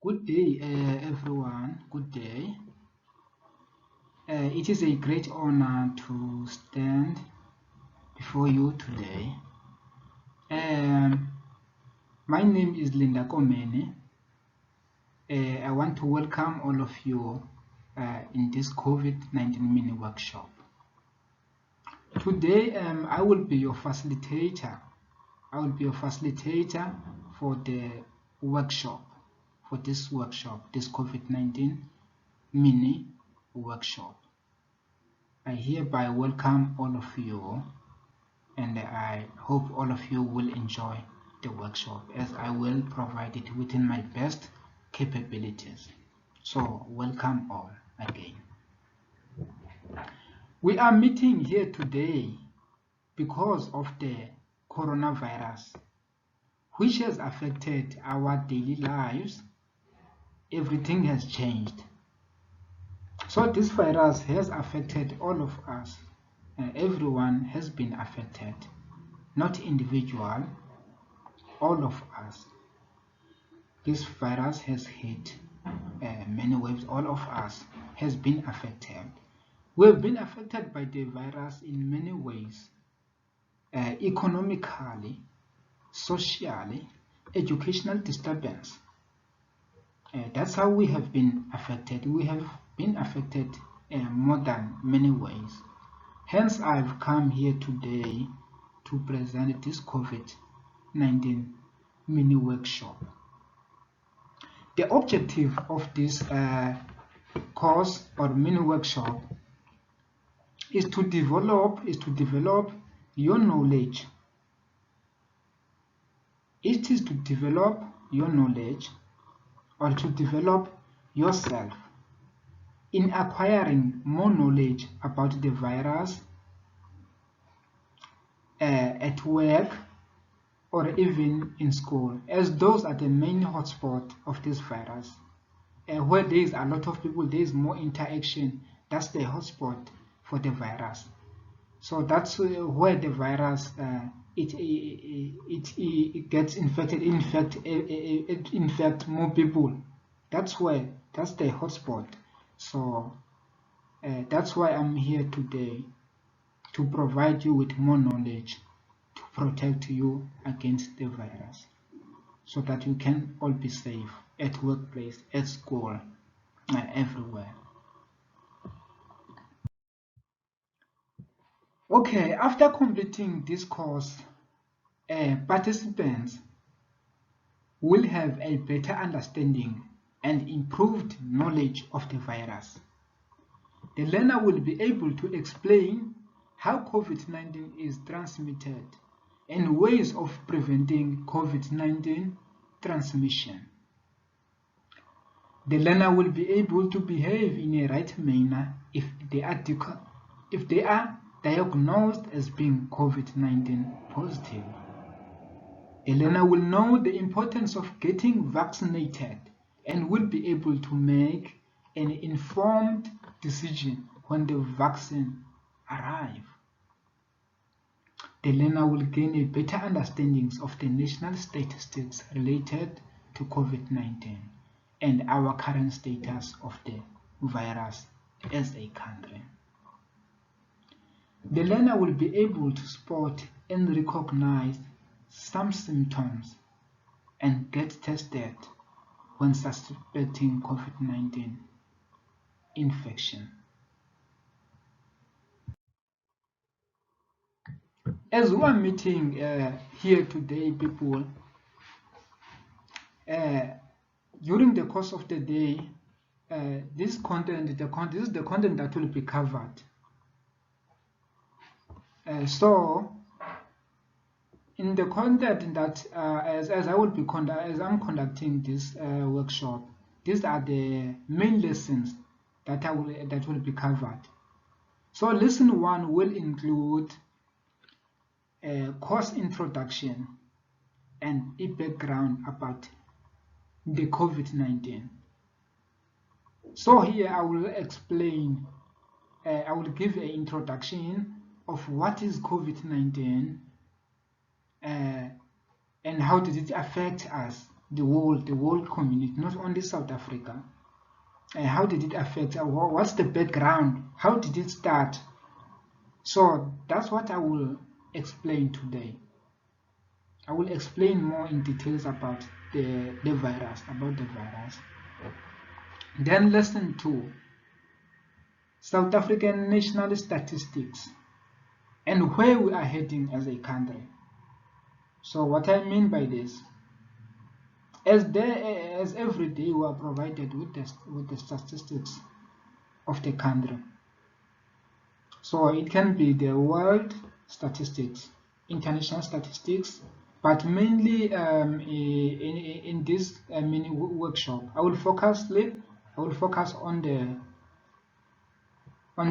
Good day, everyone. Good day. It is a great honor to stand before you today. Um, my name is Linda Komene. I want to welcome all of you in this COVID-19 mini workshop. Today, I will be your facilitator. I will be your facilitator for the workshop, for this workshop, this COVID-19 mini workshop. I hereby welcome all of you, and I hope all of you will enjoy the workshop as I will provide it within my best capabilities. So welcome all again. We are meeting here today because of the coronavirus, which has affected our daily lives. Everything has changed. So this virus has affected all of us. Everyone has been affected, not individual, all of us. This virus has hit many waves. All of us has been affected. We have been affected by the virus in many ways, economically, socially, educational disturbance. That's how we have been affected. We have been affected more than many ways. Hence, I've come here today to present this COVID-19 mini workshop. The objective of this course or mini workshop is to develop your knowledge. It is to develop your knowledge or to develop yourself in acquiring more knowledge about the virus at work or even in school, as those are the main hotspot of this virus. Where there is a lot of people, there is more interaction. That's the hotspot for the virus. So that's where the virus it gets infected. It infects more people. That's the hotspot. So that's why I'm here today, to provide you with more knowledge to protect you against the virus, so that you can all be safe at workplace, at school, everywhere. Okay, after completing this course, participants will have a better understanding and improved knowledge of the virus. The learner will be able to explain how COVID-19 is transmitted and ways of preventing COVID-19 transmission. The learner will be able to behave in a right manner if they are diagnosed as being COVID-19 positive. The learner will know the importance of getting vaccinated and will be able to make an informed decision when the vaccine arrives. The learner will gain a better understanding of the national statistics related to COVID-19 and our current status of the virus as a country. The learner will be able to spot and recognize some symptoms and get tested when suspecting COVID-19 infection. As we are meeting here today, people, during the course of the day, this is the content that will be covered. So, in the content that as I'm conducting this workshop, these are the main lessons that will be covered. So, lesson 1 will include course introduction and a background about the COVID-19. So here I will explain, I will give an introduction of what is COVID-19 and how did it affect us the whole community, not only South Africa. How did it affect? What's the background? How did it start? So that's what I will explain today. I will explain more in details about the virus, Then lesson 2, South African national statistics and where we are heading as a country. So what I mean by this, as every day we are provided with the statistics of the country. So it can be the world statistics, international statistics, but mainly in this mini workshop, I will focus on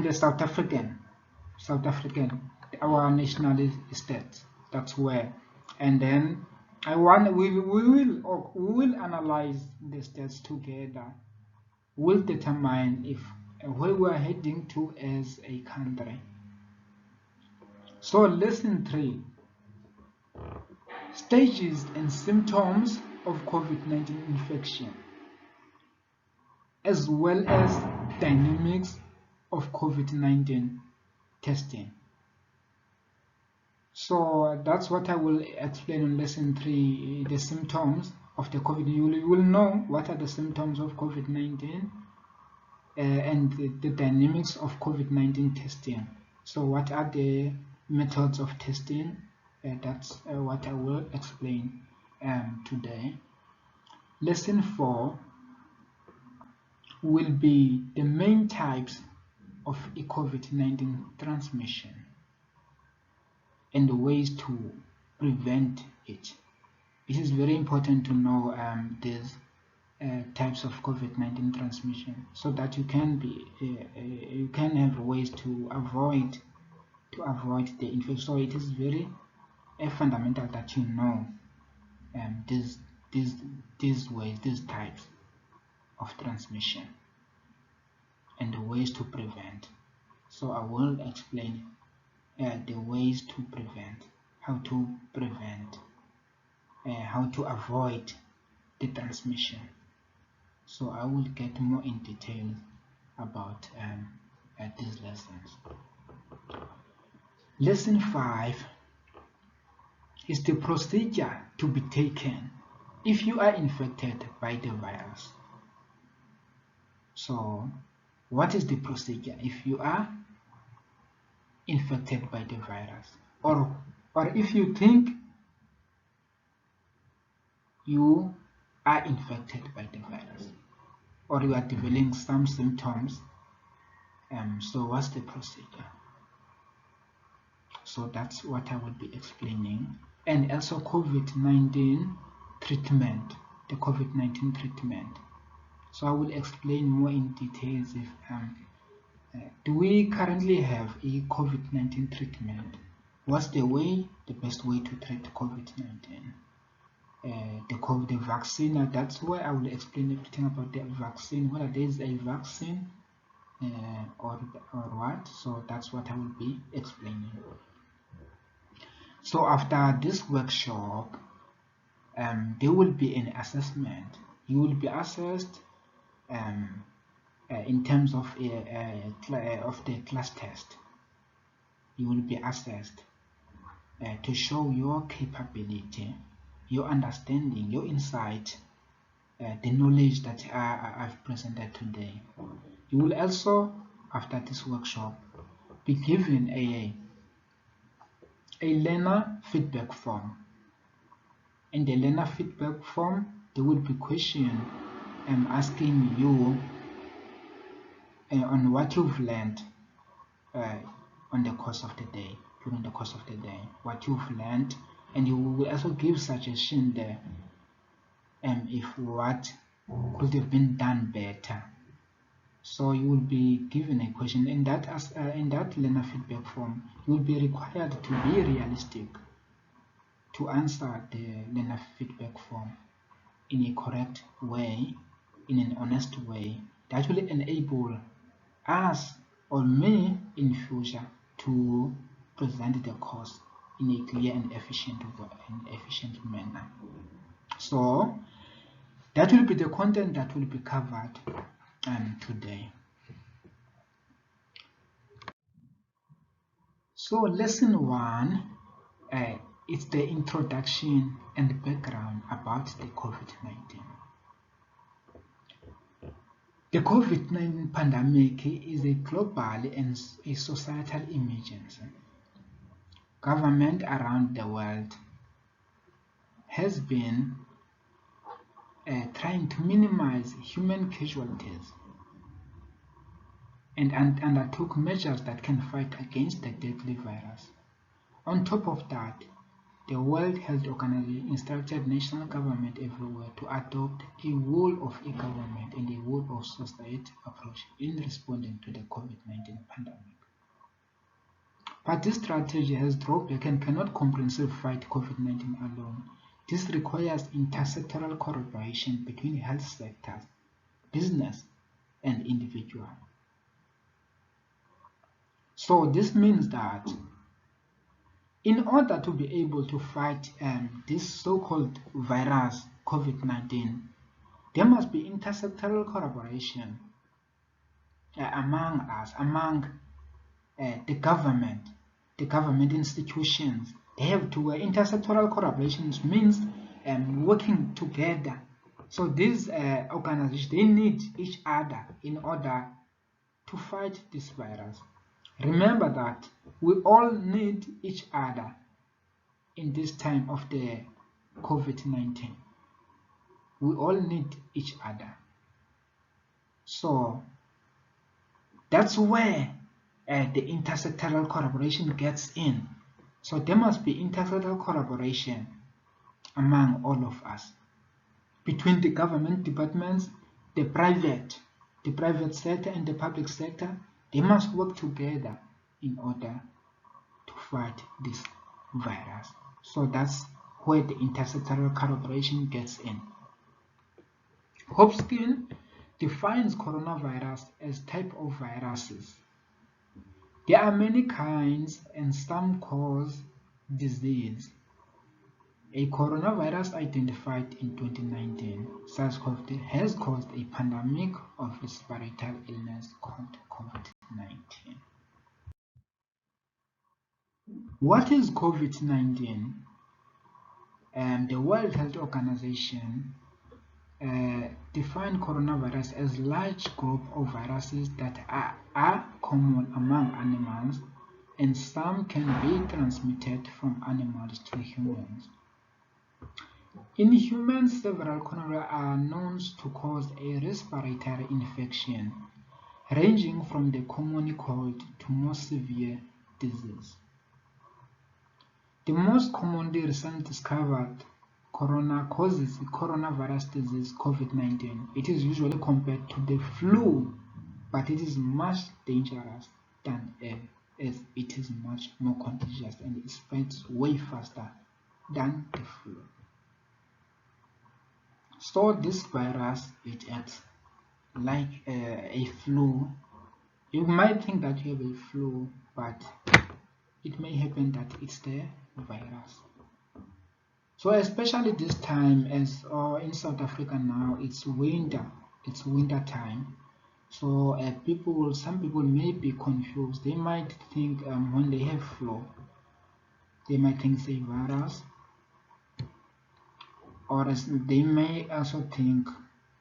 the South African, our national stats. That's where, and then we will analyze the stats together. We'll determine if where we are heading to as a country. So lesson 3, stages and symptoms of COVID-19 infection, as well as dynamics of COVID-19 testing. So that's what I will explain in lesson 3, the symptoms of the COVID. You will know what are the symptoms of COVID-19 and the dynamics of COVID-19 testing. So what are the methods of testing? That's what I will explain today. Lesson 4 will be the main types of COVID-19 transmission and the ways to prevent it. It is very important to know these types of COVID-19 transmission, so that you can have ways to avoid the infection. So it is very fundamental that you know these ways, these types of transmission and the ways to prevent. So I will explain the ways to prevent, how to prevent, how to avoid the transmission. So I will get more in detail about these lessons. Lesson 5 is the procedure to be taken if you are infected by the virus. So what is the procedure if you are infected by the virus, or if you think you are infected by the virus, or you are developing some symptoms? So what's the procedure? So that's what I will be explaining, and also COVID-19 treatment, the COVID-19 treatment. So I will explain more in details if do we currently have a COVID-19 treatment? What's the best way to treat COVID-19? The vaccine, that's where I will explain everything about the vaccine, whether there is a vaccine or what. So that's what I will be explaining. So after this workshop, there will be an assessment. You will be assessed in terms of the class test. You will be assessed to show your capability, your understanding, your insight, the knowledge that I've presented today. You will also, after this workshop, be given a learner feedback form. In the learner feedback form, there will be questions asking you on what you've learned on the course of the day, during the course of the day, what you've learned, and you will also give suggestion there if what could have been done better. So you will be given a question in that learner feedback form. You will be required to be realistic, to answer the learner feedback form in a correct way, in an honest way, that will enable us or me in future to present the course in a clear and efficient manner. So That will be the content that will be covered today. So lesson 1 is the introduction and background about the COVID-19. The COVID-19 pandemic is a global and a societal emergency. Government around the world has been trying to minimize human casualties and undertook measures that can fight against the deadly virus. On top of that, the World Health Organization instructed national government everywhere to adopt a whole-of-government and a whole-of-society approach in responding to the COVID-19 pandemic. But this strategy has drawbacks and cannot comprehensively fight COVID-19 alone. This requires intersectoral collaboration between health sectors, business, and individual. So this means that in order to be able to fight this so-called virus, COVID-19, there must be intersectoral collaboration among us, among the government institutions. They have to intersectoral collaborations means working together. So these organizations, they need each other in order to fight this virus. Remember that we all need each other in this time of the COVID-19. We all need each other. So that's where the intersectoral collaboration gets in. So there must be intersectoral collaboration among all of us, between the government departments, the private sector and the public sector. They must work together in order to fight this virus. So that's where the intersectoral collaboration gets in. Hopkins defines coronavirus as type of viruses. There are many kinds and some cause disease. A coronavirus identified in 2019, SARS-CoV-2, has caused a pandemic of respiratory illness called COVID-19. What is COVID-19? The World Health Organization defined coronavirus as a large group of viruses that are common among animals, and some can be transmitted from animals to humans. In humans, several coronavirus are known to cause a respiratory infection, ranging from the common cold to more severe disease. The most commonly recently discovered coronavirus disease, COVID-19. It is usually compared to the flu, but it is much dangerous than as it is much more contagious and it spreads way faster than the flu. So this virus, it acts like a flu. You might think that you have a flu, but it may happen that it's the virus. So especially this time, as in South Africa now, it's winter time. So some people may be confused. They might think when they have flu, they might think it's a virus, or they may also think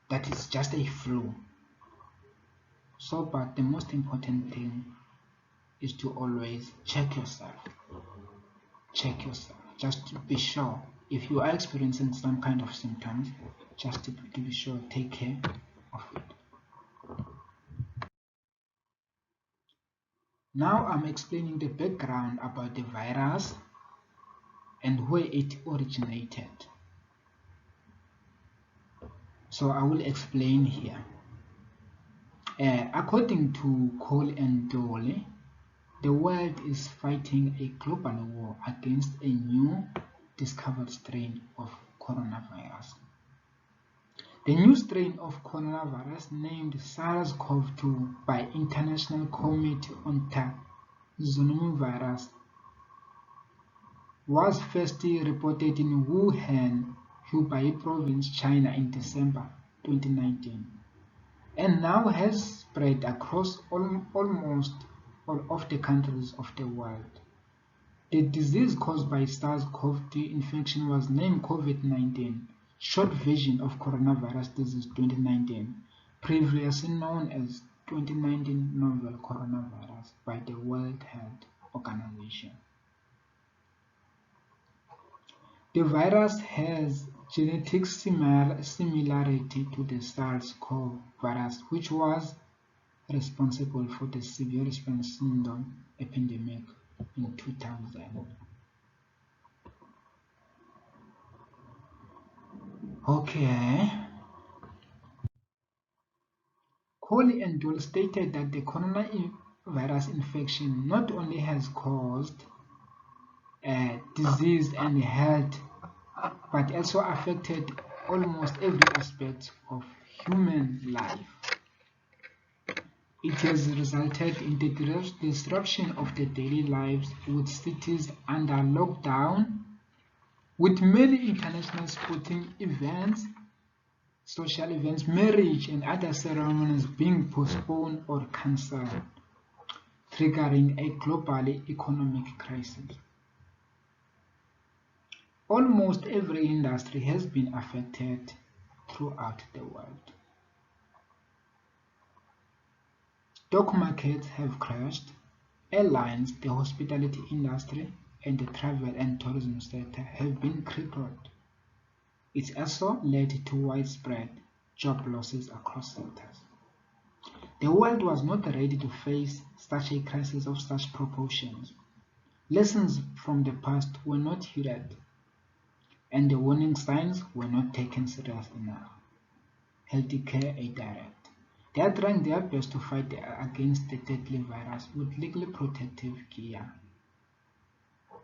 that it's just a flu. So, but the most important thing is to always check yourself. Just to be sure. If you are experiencing some kind of symptoms, just to be sure, take care of it. Now I'm explaining the background about the virus and where it originated. So I will explain here. According to Cole and Dole, the world is fighting a global war against a new discovered strain of coronavirus. The new strain of coronavirus, named SARS-CoV-2 by International Committee on Taxonomy Virus, was first reported in Wuhan, Hubei province, China in December 2019, and now has spread across almost all of the countries of the world. The disease caused by SARS-CoV-2 infection was named COVID-19, short version of coronavirus disease 2019, previously known as 2019 novel coronavirus by the World Health Organization. The virus has genetic similarity to the SARS-CoV virus, which was responsible for the severe response syndrome epidemic in 2000. Okay. Coley and Dole stated that the coronavirus infection not only has caused disease and health, but also affected almost every aspect of human life. It has resulted in the disruption of the daily lives, with cities under lockdown, with many international sporting events, social events, marriage, and other ceremonies being postponed or cancelled, triggering a global economic crisis. Almost every industry has been affected throughout the world. Stock markets have crashed, airlines, the hospitality industry, and the travel and tourism sector have been crippled. It's also led to widespread job losses across sectors. The world was not ready to face such a crisis of such proportions. Lessons from the past were not heeded, and the warning signs were not taken seriously enough. Healthcare Aid Direct. They are trying their best to fight against the deadly virus with legally protective gear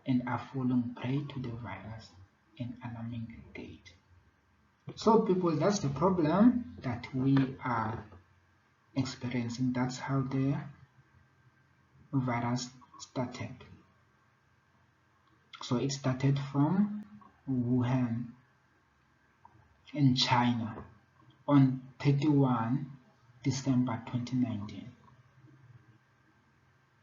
and are falling prey to the virus in alarming state. So people, that's the problem that we are experiencing. That's how the virus started. So it started from Wuhan in China on 31 December 2019.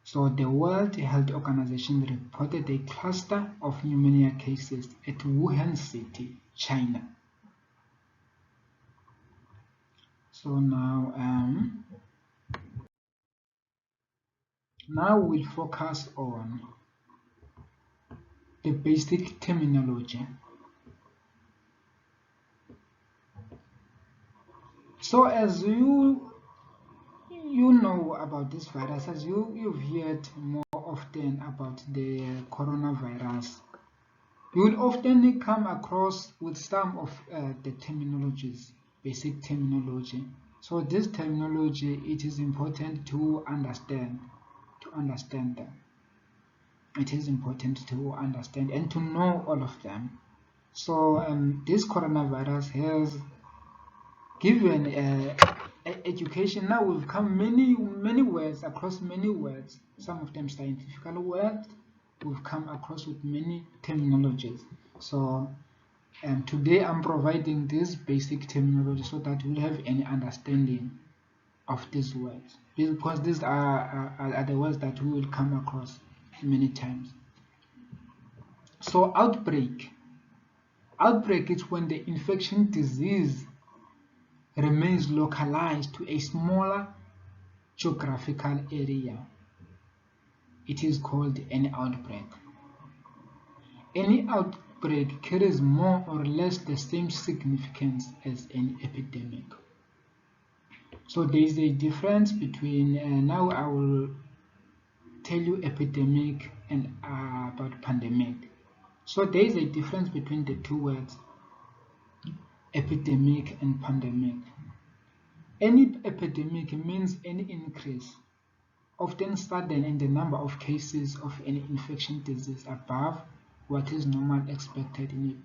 So the World Health Organization reported a cluster of pneumonia cases at Wuhan City, China. So now we'll focus on the basic terminology. So as you know about this virus, as you've heard more often about the coronavirus, you will often come across with some of the terminologies, basic terminology. So this terminology, it is important to understand them. It is important to understand and to know all of them. So this coronavirus has given education. Now we've come many words, across many words, some of them scientific words. We've come across with many terminologies. So today I'm providing this basic terminology so that we'll have any understanding of these words, because these are the words that we will come across many times. So outbreak is when the infection disease remains localized to a smaller geographical area. It is called an outbreak. Any outbreak carries more or less the same significance as an epidemic. So there is a difference between, now I will tell you epidemic and about pandemic. So there is a difference between the two words, epidemic and pandemic. Any epidemic means any increase, often sudden, in the number of cases of any infection disease above what is normally expected in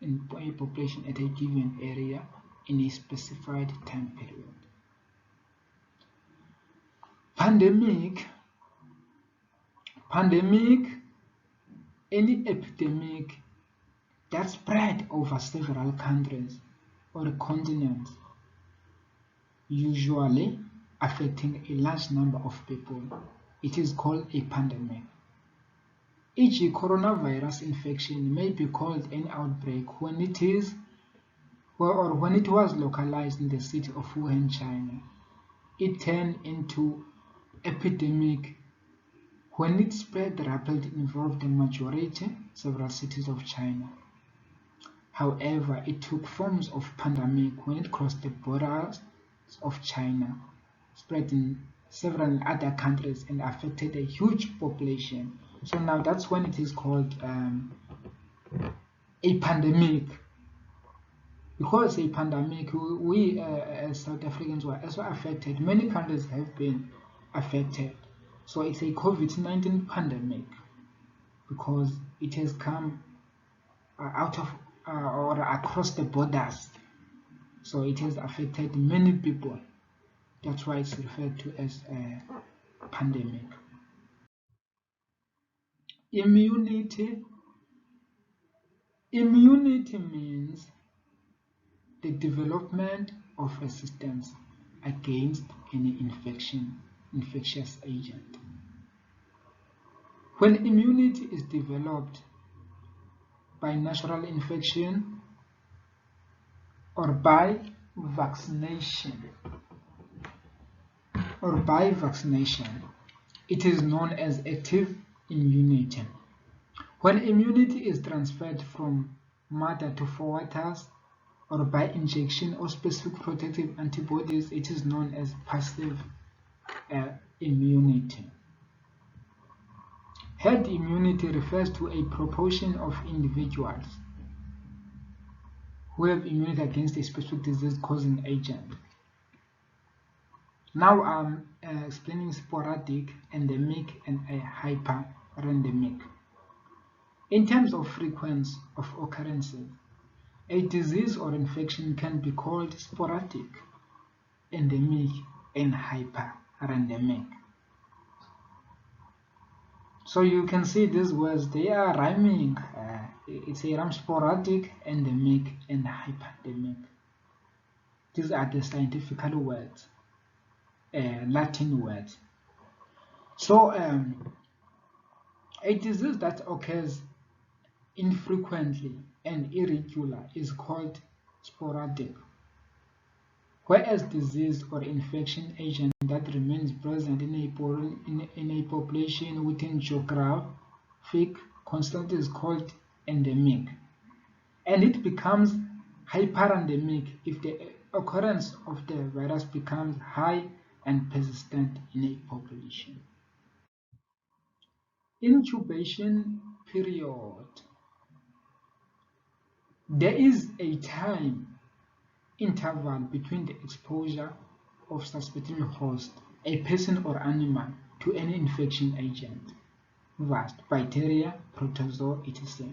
a population at a given area in a specified time period. Pandemic, any epidemic that spread over several countries or continents, usually affecting a large number of people. It is called a pandemic. E.g., coronavirus infection may be called an outbreak when it was localized in the city of Wuhan, China. It turned into epidemic when it spread rapidly, involved the majority, several cities of China. However, it took forms of pandemic when it crossed the borders of China, spread in several other countries and affected a huge population. So now that's when it is called a pandemic. Because a pandemic, we as South Africans were also affected. Many countries have been affected. So it's a COVID-19 pandemic because it has come out of or across the borders. So it has affected many people. That's why it's referred to as a pandemic. Immunity. Immunity means the development of resistance against any infectious agent. When immunity is developed by natural infection or by vaccination, it is known as active immunity. When immunity is transferred from mother to fetus or by injection or specific protective antibodies, it is known as passive immunity. Herd immunity refers to a proportion of individuals who have immunity against a specific disease-causing agent. Now I'm explaining sporadic, endemic, and a hyperendemic. In terms of frequency of occurrences, a disease or infection can be called sporadic, endemic, and hyperendemic. So you can see these words, they are rhyming. It's a rhyme: sporadic, endemic, and hyperendemic. These are the scientific words, Latin words. So a disease that occurs infrequently and irregular is called sporadic, whereas disease or infection agent that remains present in a population within geographic constant is called endemic, and it becomes hyperendemic if the occurrence of the virus becomes high and persistent in a population. Incubation period. There is a time interval between the exposure of suspected host, a person or animal, to any infection agent, virus, bacteria, protozoa, etc.,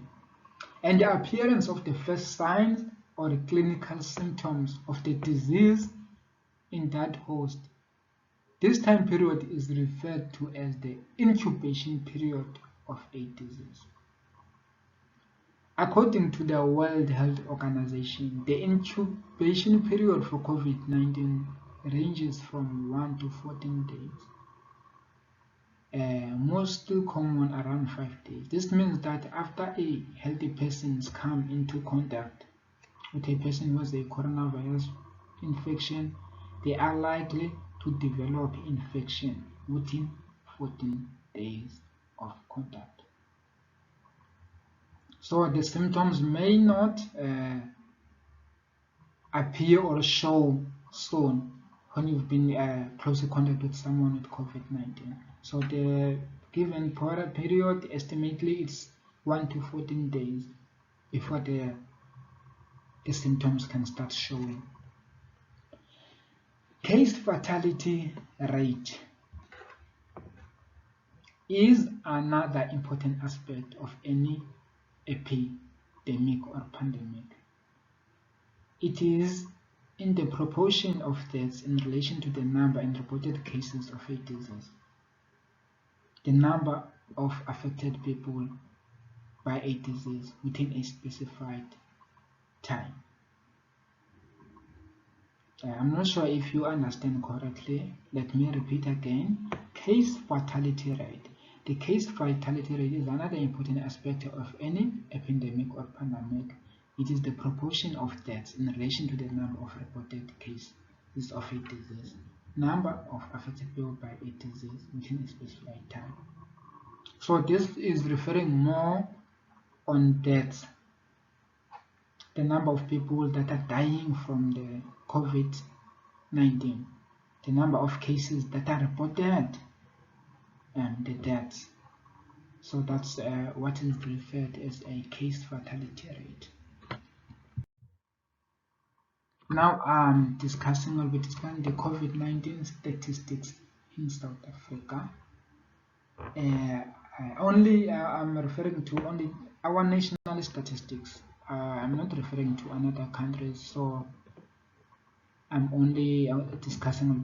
and the appearance of the first signs or clinical symptoms of the disease in that host. This time period is referred to as the incubation period of a disease. According to the World Health Organization, the incubation period for COVID-19 ranges from 1 to 14 days, most common around 5 days. This means that after a healthy person comes into contact with a person who has a coronavirus infection, they are likely to develop infection within 14 days of contact. So the symptoms may not appear or show soon when you've been close contact with someone with COVID-19. So the given period, estimately it's 1 to 14 days before the symptoms can start showing. Case fatality rate is another important aspect of any epidemic or pandemic. It is in the proportion of deaths in relation to the number and reported cases of a disease. The number of affected people by a disease within a specified time. I'm not sure if you understand correctly. Let me repeat again. Case fatality rate. The case fatality rate is another important aspect of any epidemic or pandemic. It is the proportion of deaths in relation to the number of reported cases of a disease, number of affected people by a disease within a specified time. So this is referring more on deaths, the number of people that are dying from the COVID-19, the number of cases that are reported, and the deaths. So that's what is referred as a case fatality rate. Now I'll be discussing the COVID-19 statistics in South Africa. I'm referring to only our national statistics. I'm not referring to another countries, so I'm only discussing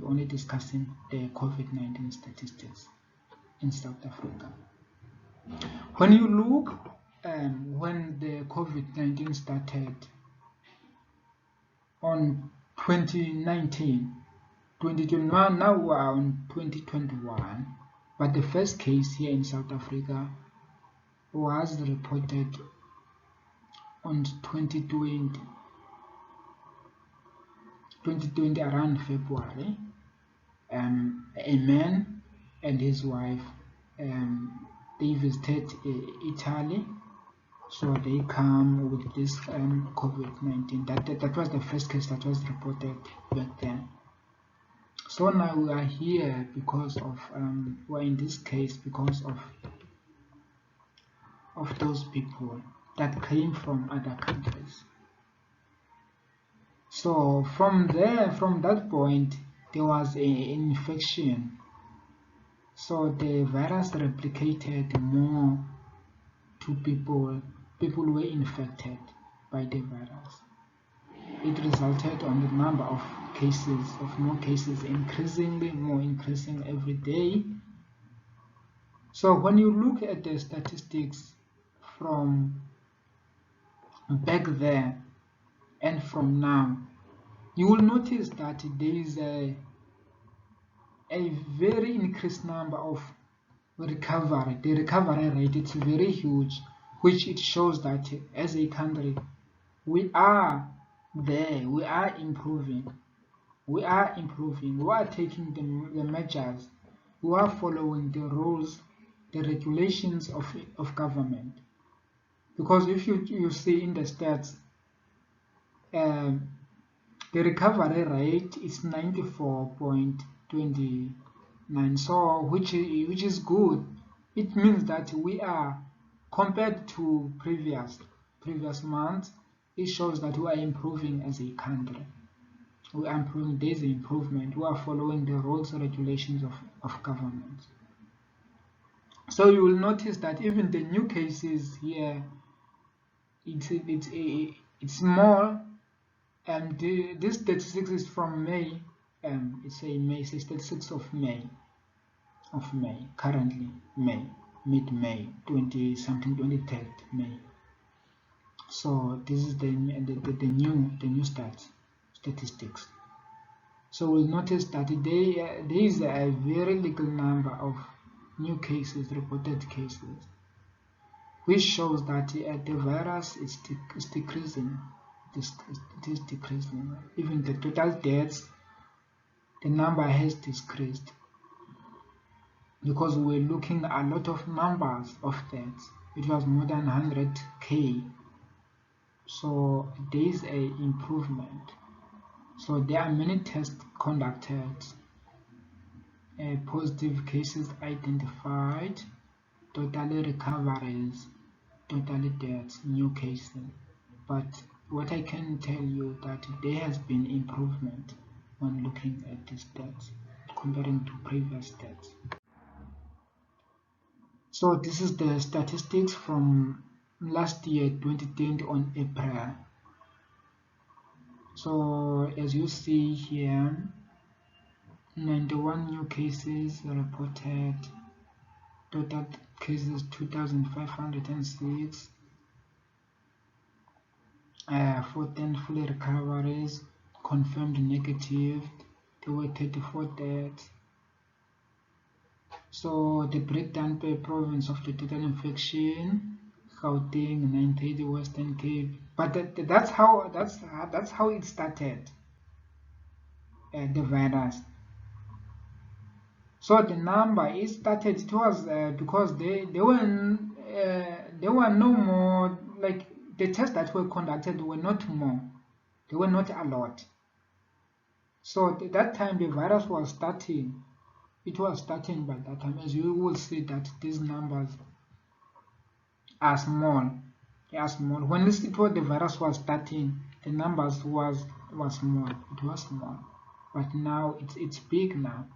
the COVID-19 statistics in South Africa. When you look when the COVID-19 started on 2021, now we are on 2021, but the first case here in South Africa was reported on 2020 around February. A man and his wife, they visited Italy, so they come with this COVID-19. That was the first case that was reported back then. So now we are here because of we're in this case because of those people that came from other countries. So from that point, there was an infection. So the virus replicated more to people were infected by the virus. It resulted on the number of more cases increasing every day. So when you look at the statistics from back there and from now, you will notice that there is a very increased number of recovery. The recovery rate is very huge, which it shows that as a country we are there, we are improving, we are taking the measures, we are following the rules, the regulations of government. Because if you see in the stats, the recovery rate is 94.29, so which is good. It means that we are, compared to previous months, it shows that we are improving as a country. We are improving. There's an improvement. We are following the rules and regulations of government. So you will notice that even the new cases here, it's more. This statistics is from May. It's statistics of May. Currently mid-May, 23rd May. So this is the new statistics. So we'll notice that there is a very little number of new cases, reported cases, which shows that the virus is decreasing. It is decreasing. Even the total deaths, the number has decreased, because we're looking at a lot of numbers of deaths. It was more than 100,000. So there is a improvement. So there are many tests conducted, positive cases identified, totally recoveries, totally deaths, new cases. But what I can tell you that there has been improvement when looking at these stats comparing to previous stats. So this is the statistics from last year 2020 on April. So as you see here, 91 new cases reported, total cases 2,506, 14 fully recoveries, confirmed negative. There were 34 deaths. So the breakdown per province of the total infection: Gauteng 930, Western Cape. But that's how it started. The virus. So the number it started. It was because there were no more, like, the tests that were conducted were not more. They were not a lot. So at that time the virus was starting. It was starting by that time, as you will see that these numbers are small. They are small. When the virus was starting, the numbers was small. It was small, but now it's big now.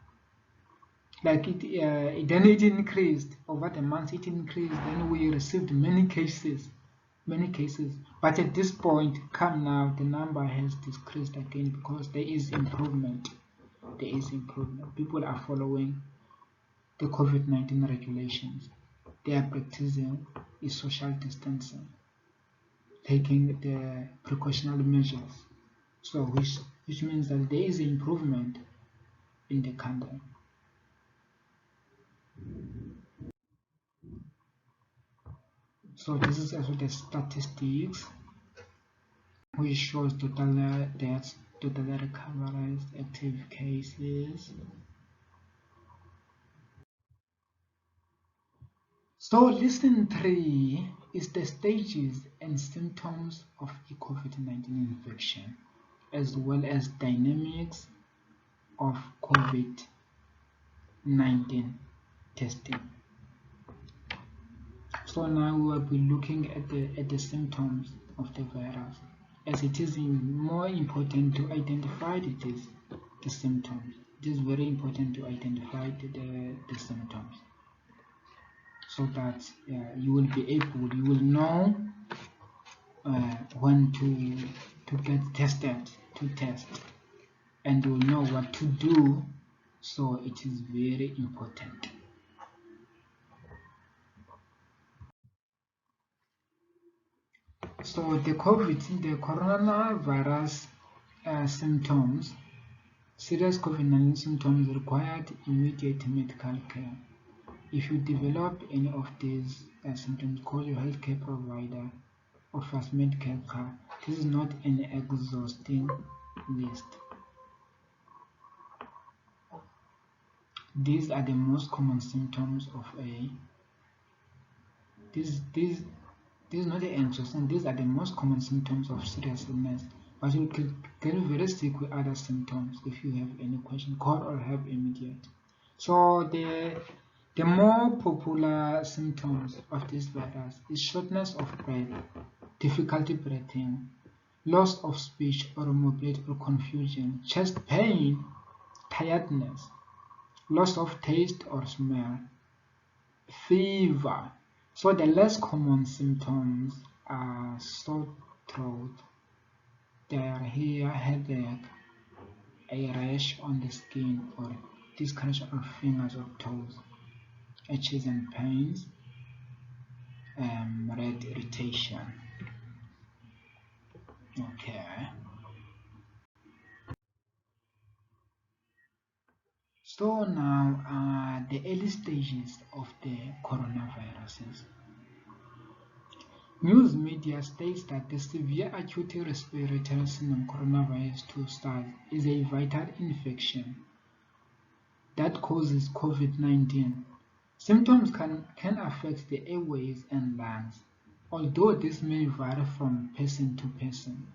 Like then it increased over the months. It increased. Then we received many cases. But at this point, come now, the number has decreased again because there is improvement. There is improvement. People are following the COVID-19 regulations. They are practicing is social distancing, taking the precautionary measures. So which means that there is improvement in the country. So this is also the statistics, which shows total deaths, total recoveries, active cases. So lesson 3 is the stages and symptoms of a COVID-19 infection, as well as dynamics of COVID-19 testing. So now we will be looking at the symptoms of the virus, as it is more important to identify the symptoms. It is very important to identify the symptoms, so that you will know when to get tested, to test, and you will know what to do. So it is very important. So the coronavirus symptoms, serious COVID-19 symptoms required immediate medical care. If you develop any of these symptoms, call your healthcare provider or first medical care. This is not an exhausting list. These are the most common symptoms of a. This is not an exhausting. These are the most common symptoms of serious illness. But you can get very sick with other symptoms. If you have any question, call or help immediate. So the more popular symptoms of this virus is shortness of breath, difficulty breathing, loss of speech or mobility or confusion, chest pain, tiredness, loss of taste or smell, fever. So the less common symptoms are sore throat, diarrhea, headache, a rash on the skin or discoloration of fingers or toes, itches and pains, red irritation. Okay. So now the early stages of the coronaviruses. News media states that the severe acute respiratory syndrome coronavirus 2 SARS is a viral infection that causes COVID-19. Symptoms can affect the airways and lungs, although this may vary from person to person.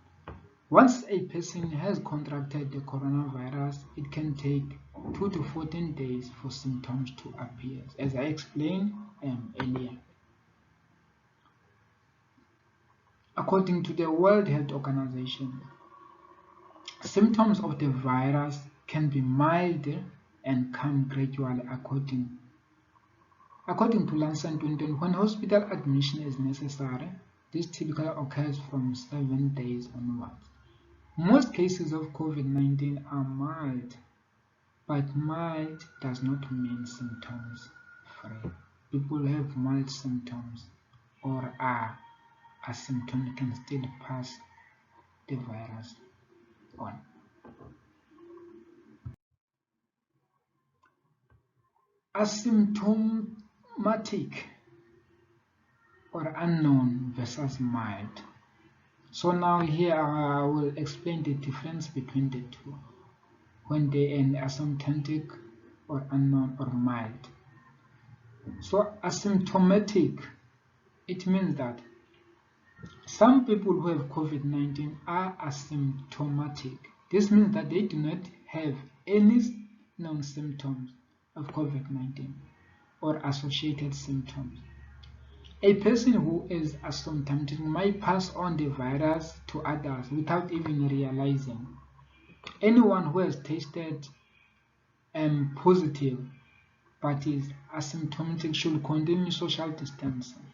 Once a person has contracted the coronavirus, it can take 2 to 14 days for symptoms to appear, as I explained earlier. According to the World Health Organization, symptoms of the virus can be mild and come gradually according to Lancet 2020. When hospital admission is necessary, this typically occurs from 7 days onwards. Most cases of COVID-19 are mild, but mild does not mean symptoms free. People have mild symptoms or are asymptomatic and still pass the virus on. Asymptomatic or unknown versus mild. So now here I will explain the difference between the two when they are asymptomatic or unknown or mild. So asymptomatic, it means that some people who have COVID-19 are asymptomatic. This means that they do not have any known symptoms of COVID-19 or associated symptoms. A person who is asymptomatic might pass on the virus to others without even realizing. Anyone who has tested positive but is asymptomatic should continue social distancing.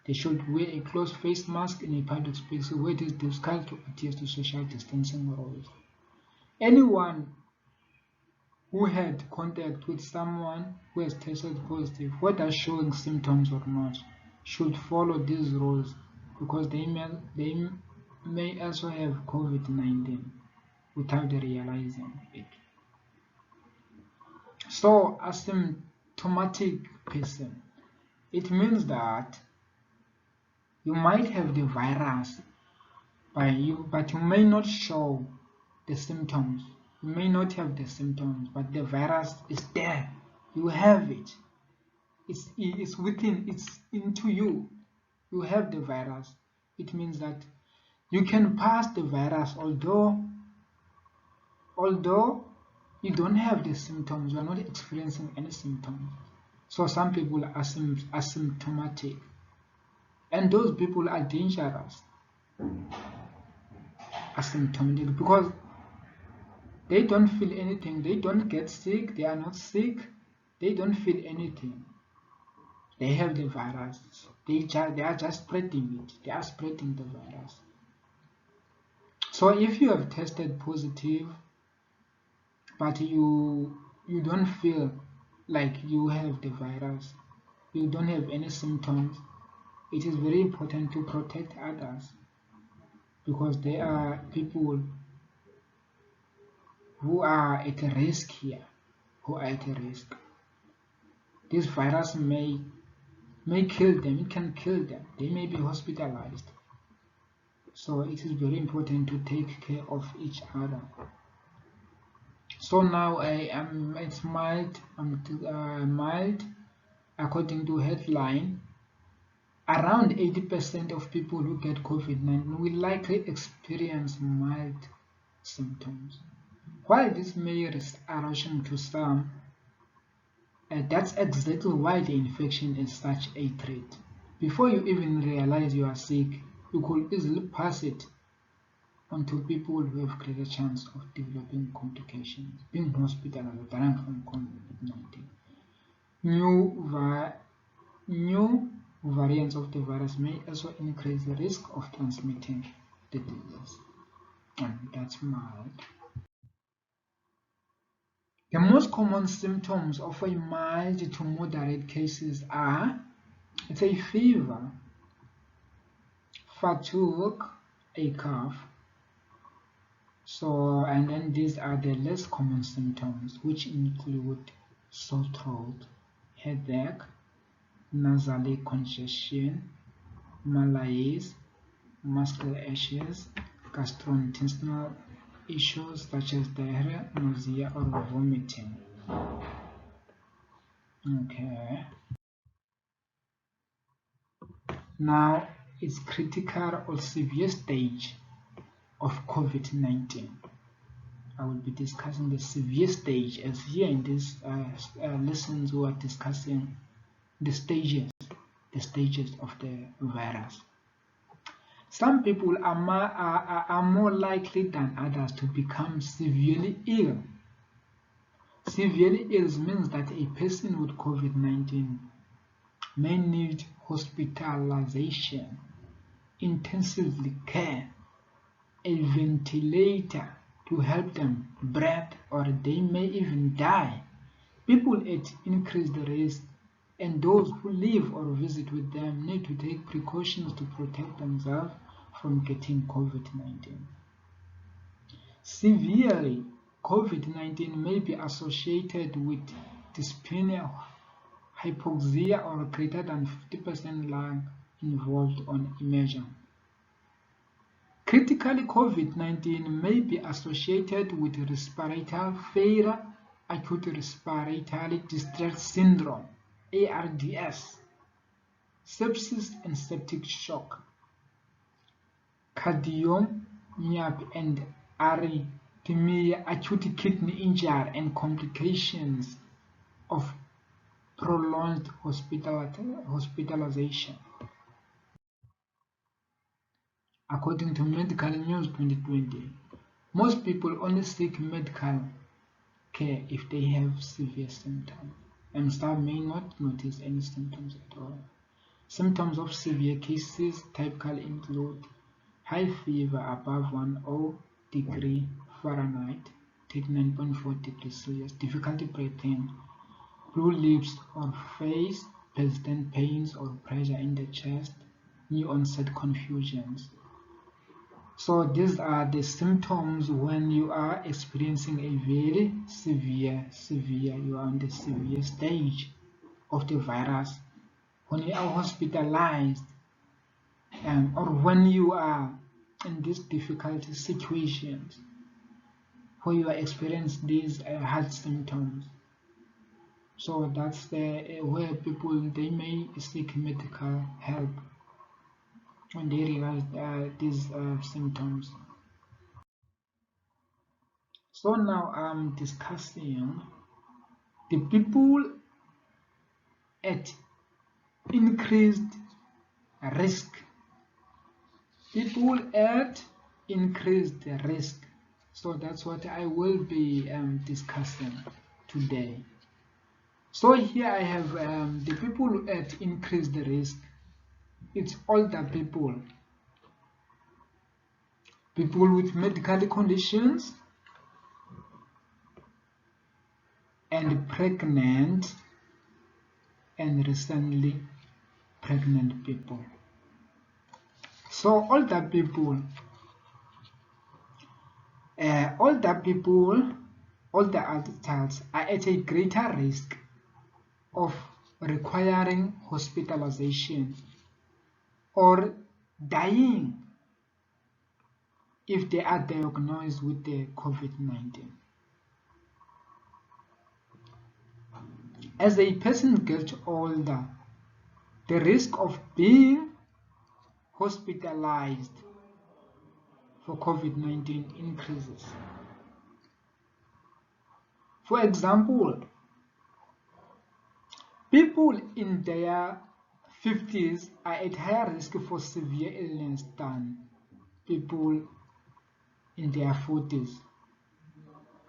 They should wear a closed face mask in a public space where it is difficult to adhere to social distancing rules. Anyone who had contact with someone who has tested positive, whether showing symptoms or not, should follow these rules because they may also have COVID-19 without realizing it. So, asymptomatic person, it means that you might have the virus but you may not show the symptoms. You may not have the symptoms, but the virus is there. You have it. It's within, it's into you. You have the virus. It means that you can pass the virus although you don't have the symptoms, you are not experiencing any symptoms. So some people are asymptomatic, and those people are dangerous. Asymptomatic because they don't feel anything, they don't get sick, they are not sick, they don't feel anything. They have the virus. They are just spreading it. They are spreading the virus. So if you have tested positive, but you don't feel like you have the virus, you don't have any symptoms, it is very important to protect others because there are people who are at risk here, who are at risk. This virus may kill them, it can kill them, they may be hospitalized. So it is very important to take care of each other. So now it's mild, mild according to headline. Around 80% of people who get COVID-19 will likely experience mild symptoms. While this may risk erosion to some, that's exactly why the infection is such a threat. Before you even realize you are sick, you could easily pass it on to people who have greater chance of developing complications, being hospitalized or dying from COVID-19. New variants of the virus may also increase the risk of transmitting the disease, and that's mild. The most common symptoms of a mild to moderate cases are it's a fever, fatigue, a cough. So, and then these are the less common symptoms, which include sore throat, headache, nasal congestion, malaise, muscle aches, gastrointestinal issues such as diarrhea, nausea, or vomiting. Okay. Now, it's critical or severe stage of COVID-19. I will be discussing the severe stage, as here in this lessons we are discussing the stages of the virus. Some people are more likely than others to become severely ill. Severely ill means that a person with COVID-19 may need hospitalization, intensive care, a ventilator to help them breathe, or they may even die. People at increased risk and those who live or visit with them need to take precautions to protect themselves from getting COVID-19. Severely, COVID-19 may be associated with dyspnea, hypoxia, or greater than 50% lung involved on imaging. Critically, COVID-19 may be associated with respiratory failure, acute respiratory distress syndrome, ARDS, sepsis and septic shock, cardiomyopathy and arrhythmia, acute kidney injury, and complications of prolonged hospitalization. According to Medical News 2020, most people only seek medical care if they have severe symptoms, and some may not notice any symptoms at all. Symptoms of severe cases typically include high fever above 10 degrees Fahrenheit, 39.4 degrees Celsius, difficulty breathing, blue lips or face, persistent pains or pressure in the chest, new onset confusions. So these are the symptoms when you are experiencing a very severe, you are on the severe stage of the virus. When you are hospitalized, or when you are in these difficult situations where you are experiencing these health symptoms. So that's where people, they may seek medical help when they realize these symptoms. So now I'm discussing the people at increased risk. People at increased risk. So that's what I will be discussing today. So here I have the people at increased risk. It's older people, people with medical conditions, and pregnant and recently pregnant people. So older people, older adults are at a greater risk of requiring hospitalization or dying if they are diagnosed with the COVID-19. As a person gets older, the risk of being hospitalized for COVID-19 increases. For example, people in their 50s are at higher risk for severe illness than people in their 40s.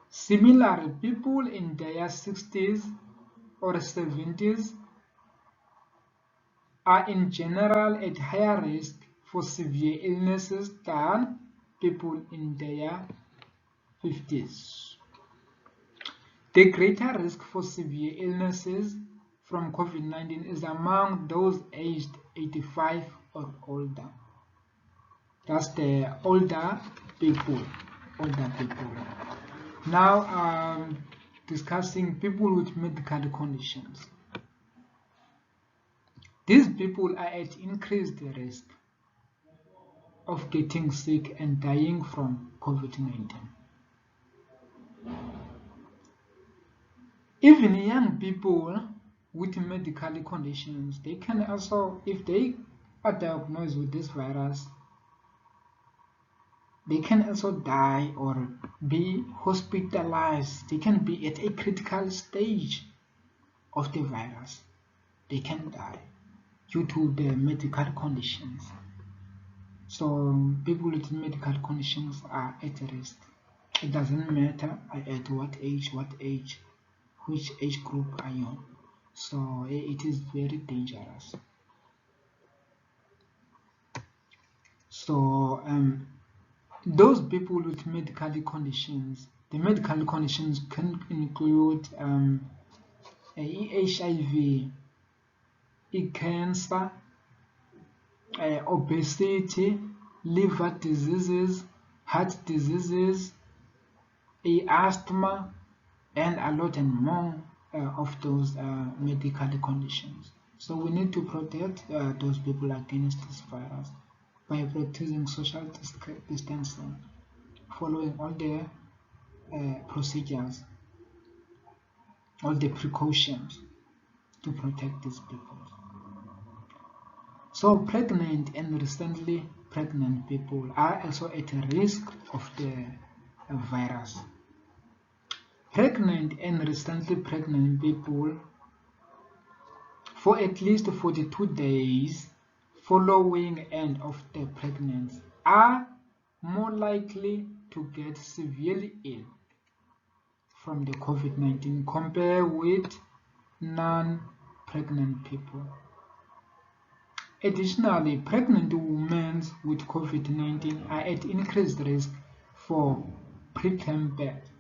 Similarly, people in their 60s or 70s are in general at higher risk for severe illnesses than people in their 50s. The greater risk for severe illnesses from COVID-19 is among those aged 85 or older. That's the older people. Now discussing people with medical conditions. These people are at increased risk of getting sick and dying from COVID-19. Even young people with medical conditions, they can also, if they are diagnosed with this virus, they can also die or be hospitalized. They can be at a critical stage of the virus. They can die due to the medical conditions. So people with medical conditions are at risk. It doesn't matter at what age, which age group are you. So it is very dangerous. So those people with medical conditions, the medical conditions can include HIV, cancer, obesity, liver diseases, heart diseases, asthma, and a lot and more of those medical conditions. So we need to protect those people against this virus by practicing social distancing, following all the procedures, all the precautions to protect these people. So pregnant and recently pregnant people are also at risk of the virus. Pregnant and recently pregnant people for at least 42 days following end of the pregnancy are more likely to get severely ill from the COVID-19 compared with non-pregnant people. Additionally, pregnant women with COVID-19 are at increased risk for preterm birth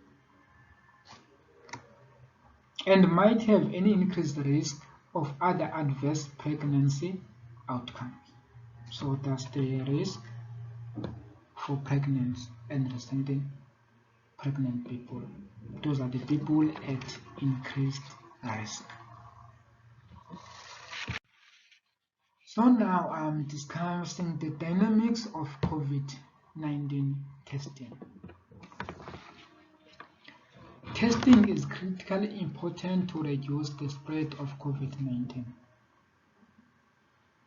and might have any increased risk of other adverse pregnancy outcomes. So that's the risk for pregnant and recently pregnant people. Those are the people at increased risk. So now I'm discussing the dynamics of COVID-19 testing. Testing is critically important to reduce the spread of COVID-19.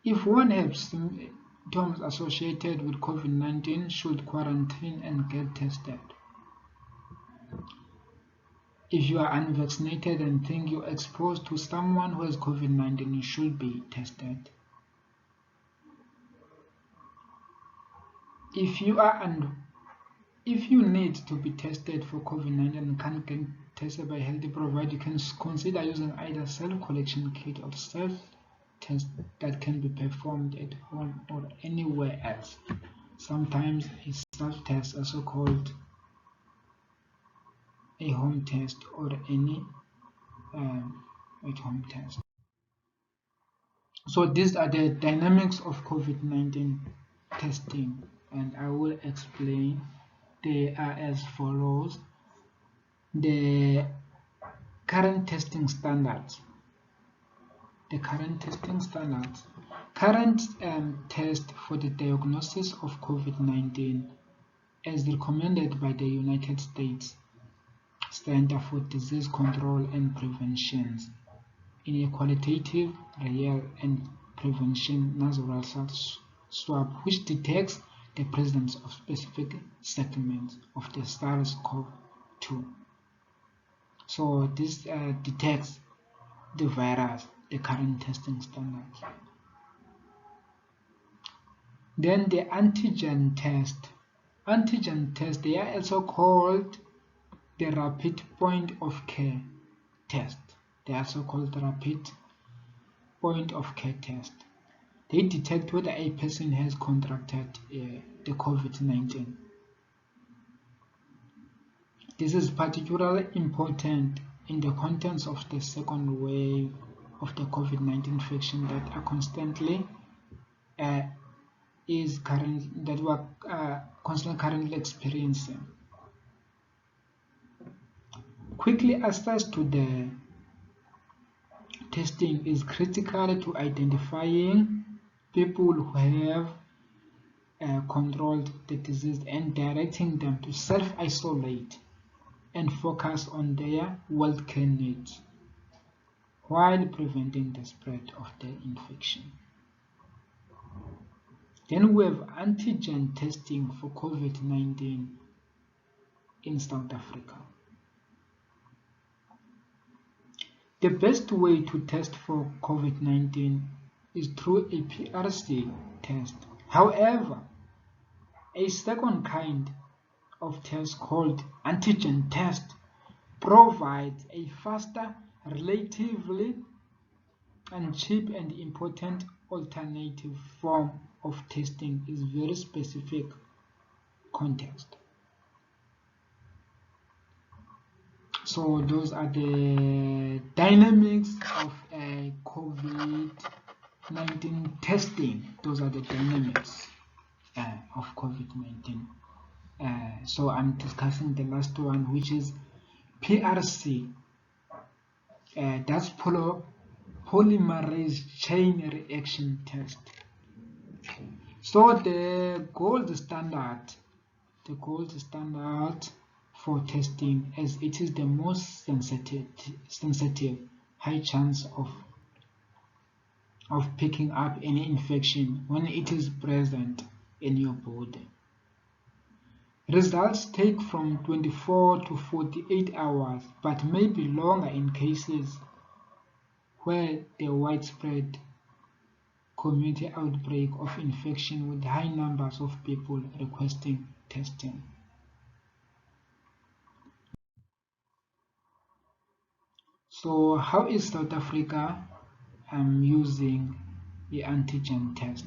If one has symptoms associated with COVID-19, should quarantine and get tested. If you are unvaccinated and think you're exposed to someone who has COVID-19, you should be tested. If you need to be tested for COVID-19 and can't get tested by a healthy provider, you can consider using either self-collection kit or self-test that can be performed at home or anywhere else. Sometimes a self-test, also called a home test, or any at-home test. So these are the dynamics of COVID-19 testing, and I will explain. They are as follows. The current testing standards. Current test for the diagnosis of COVID-19 as recommended by the United States Center for Disease Control and Prevention in a qualitative, real, and prevention nasal swab, which detects the presence of specific segments of the SARS-CoV-2. So this detects the virus, the current testing standards. Then the antigen test. Antigen test, they are also called the rapid point of care test. They are also called the rapid point of care test. They detect whether a person has contracted the COVID-19. This is particularly important in the context of the second wave of the COVID-19 infection that are constantly currently experiencing. Quickly access to the testing is critical to identifying people who have controlled the disease and directing them to self-isolate and focus on their healthcare needs while preventing the spread of the infection. Then we have antigen testing for COVID-19 in South Africa. The best way to test for COVID-19 is through a PRC test. However, a second kind of test called antigen test provides a faster, relatively, and cheap and important alternative form of testing in very specific context. So those are the dynamics of COVID-19 testing. Those are the dynamics. of COVID-19. So I'm discussing the last one, which is PRC. That's polymerase chain reaction test. So the gold standard for testing, as it is the most sensitive, high chance of picking up any infection when it is present in your body. Results take from 24 to 48 hours, but may be longer in cases where the widespread community outbreak of infection with high numbers of people requesting testing. So how is South Africa using the antigen test?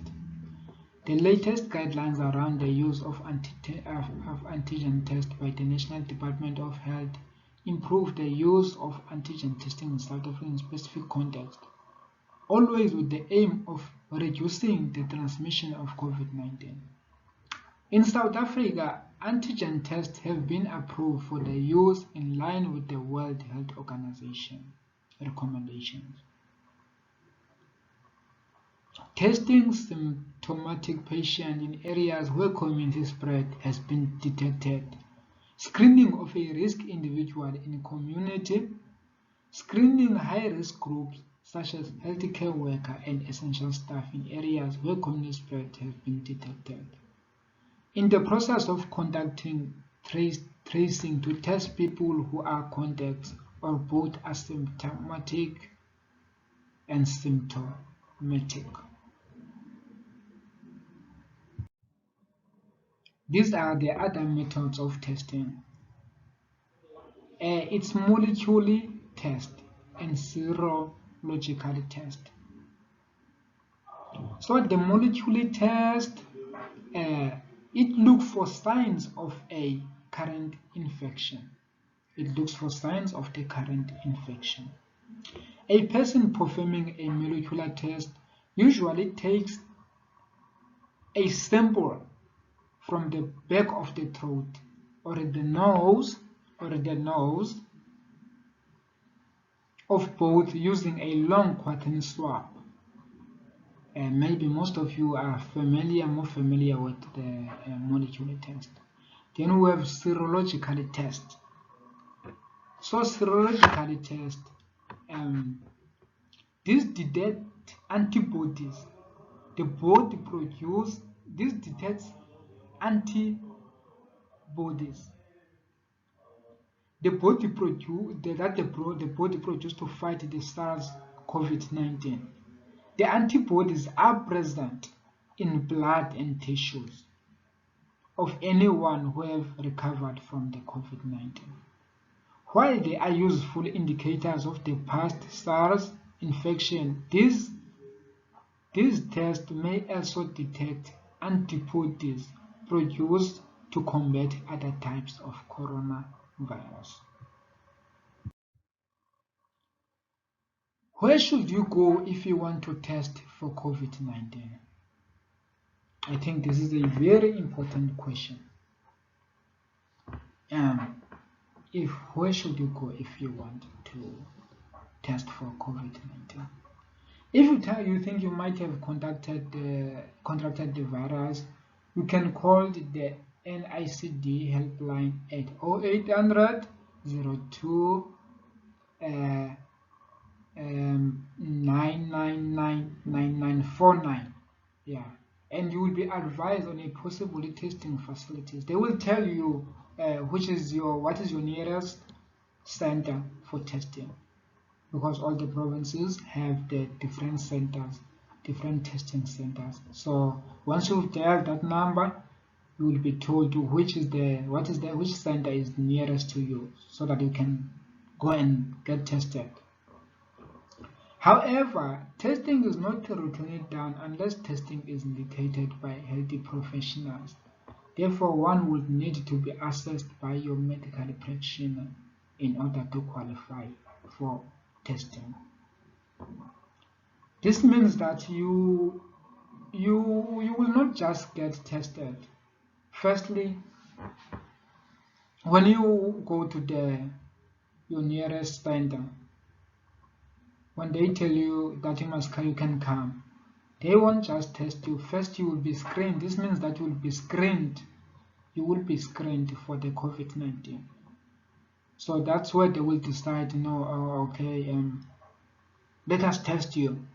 The latest guidelines around the use of antigen test by the National Department of Health improve the use of antigen testing in South Africa in specific context, always with the aim of reducing the transmission of COVID-19. In South Africa, antigen tests have been approved for the use in line with the World Health Organization recommendations. Testing symptomatic patients in areas where community spread has been detected. Screening of a risk individual in community. Screening high-risk groups such as healthcare workers and essential staff in areas where community spread has been detected. In the process of conducting tracing to test people who are contacts or both asymptomatic and symptomatic. These are the other methods of testing. It's molecular test and serological test. So the molecular test, it looks for signs of a current infection. It looks for signs of the current infection. A person performing a molecular test usually takes a sample from the back of the throat or the nose of both using a long cotton swab. Maybe most of you are more familiar with the molecular test. Then we have serological test. So serological test, this detects antibodies. The body produces, this detects antibodies. The body produces to fight the SARS-CoV-19. The antibodies are present in blood and tissues of anyone who have recovered from the COVID-19. While they are useful indicators of the past SARS infection, these tests may also detect antibodies produced to combat other types of coronavirus. Where should you go if you want to test for COVID-19? I think this is a very important question. Where should you go if you want to test for COVID-19? If you think you might have contracted the virus, you can call the NICD helpline at 0800 02 9999949. Yeah, and you will be advised on a possible testing facilities. They will tell you what is your nearest center for testing, because all the provinces have the different testing centers. So once you dial that number, you will be told which center is nearest to you, so that you can go and get tested. However, testing is not routinely done unless testing is indicated by healthy professionals. Therefore, one would need to be assessed by your medical practitioner in order to qualify for testing. This means that you you will not just get tested. Firstly, when you go to your nearest center, when they tell you that you can come, they won't just test you. First, you will be screened. This means that you will be screened. You will be screened for the COVID-19. So that's where they will decide, okay, let us test you.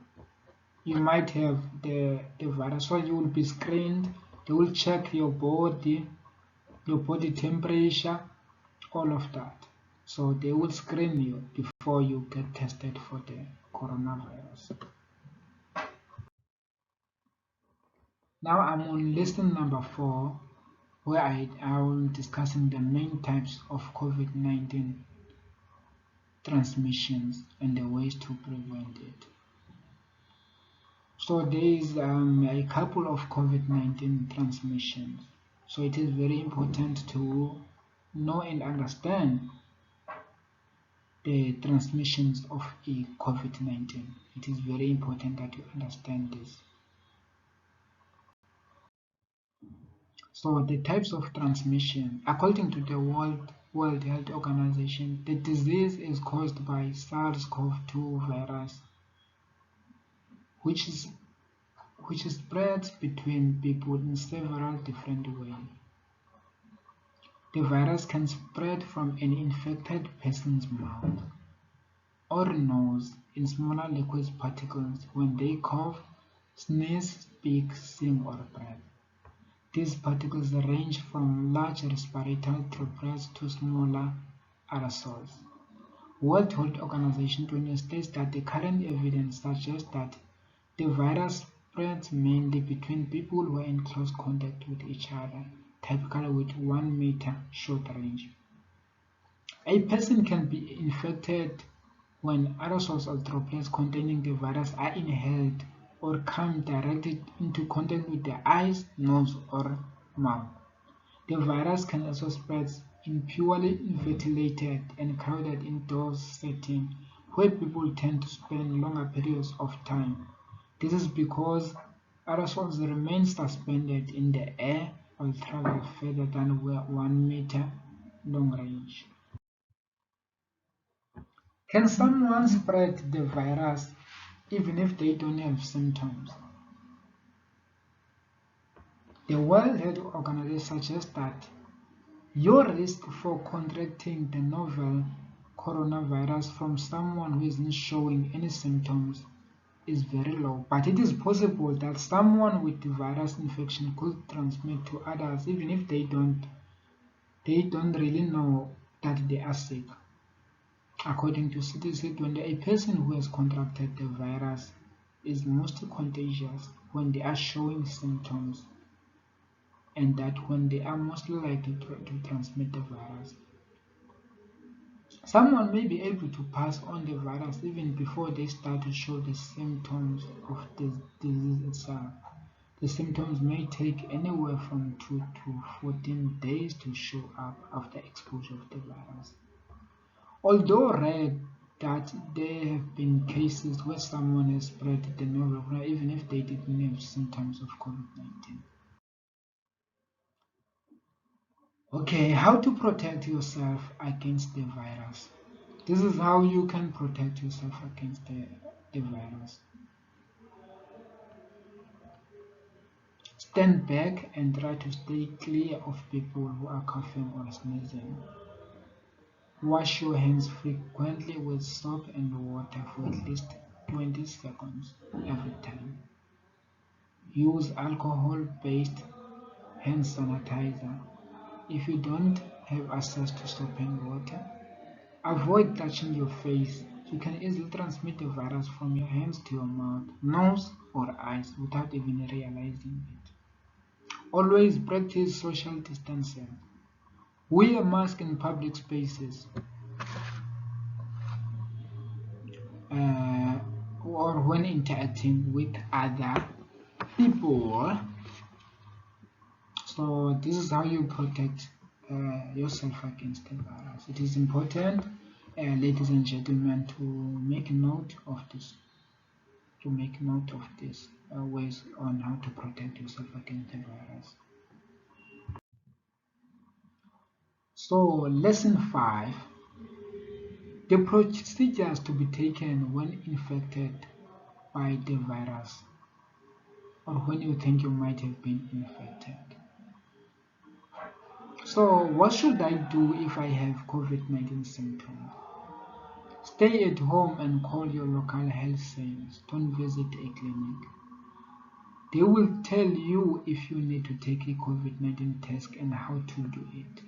You might have the virus, so you will be screened. They will check your body temperature, all of that. So they will screen you before you get tested for the coronavirus. Now I'm on lesson number 4, where I'm discussing the main types of COVID-19 transmissions and the ways to prevent it. So there is a couple of COVID-19 transmissions. So it is very important to know and understand the transmissions of a COVID-19. It is very important that you understand this. So the types of transmission, according to the World Health Organization, the disease is caused by SARS-CoV-2 virus, which spreads between people in several different ways. The virus can spread from an infected person's mouth or nose in smaller liquid particles when they cough, sneeze, speak, sing, or breathe. These particles range from large respiratory droplets to smaller aerosols. World Health Organization states that the current evidence suggests that the virus spreads mainly between people who are in close contact with each other, typically with 1 meter short range. A person can be infected when aerosols or droplets containing the virus are inhaled or come directly into contact with the eyes, nose, or mouth. The virus can also spread in purely ventilated and crowded indoor settings where people tend to spend longer periods of time. This is because aerosols remain suspended in the air or travel further than 1 meter long range. Can someone spread the virus even if they don't have symptoms? The World Health Organization suggests that your risk for contracting the novel coronavirus from someone who isn't showing any symptoms is very low, but it is possible that someone with the virus infection could transmit to others even if they don't really know that they are sick. According to CDC, a person who has contracted the virus is most contagious when they are showing symptoms, and that when they are most likely to transmit the virus. Someone may be able to pass on the virus even before they start to show the symptoms of the disease itself. The symptoms may take anywhere from 2 to 14 days to show up after exposure of the virus. Although rare, that there have been cases where someone has spread the novel virus even if they didn't have symptoms of COVID-19. Okay, how to protect yourself against the virus. This is how you can protect yourself against the virus. Stand back and try to stay clear of people who are coughing or sneezing. Wash your hands frequently with soap and water for at least 20 seconds every time. Use alcohol-based hand sanitizer. If you don't have access to soap and water, avoid touching your face. You can easily transmit the virus from your hands to your mouth, nose, or eyes without even realizing it. Always practice social distancing. Wear a mask in public spaces or when interacting with other people. So this is how you protect yourself against the virus. It is important, ladies and gentlemen, to make note of this. ways on how to protect yourself against the virus. So, lesson 5. The procedures to be taken when infected by the virus, or when you think you might have been infected. So, what should I do if I have COVID-19 symptoms? Stay at home and call your local health service. Don't visit a clinic. They will tell you if you need to take a COVID-19 test and how to do it.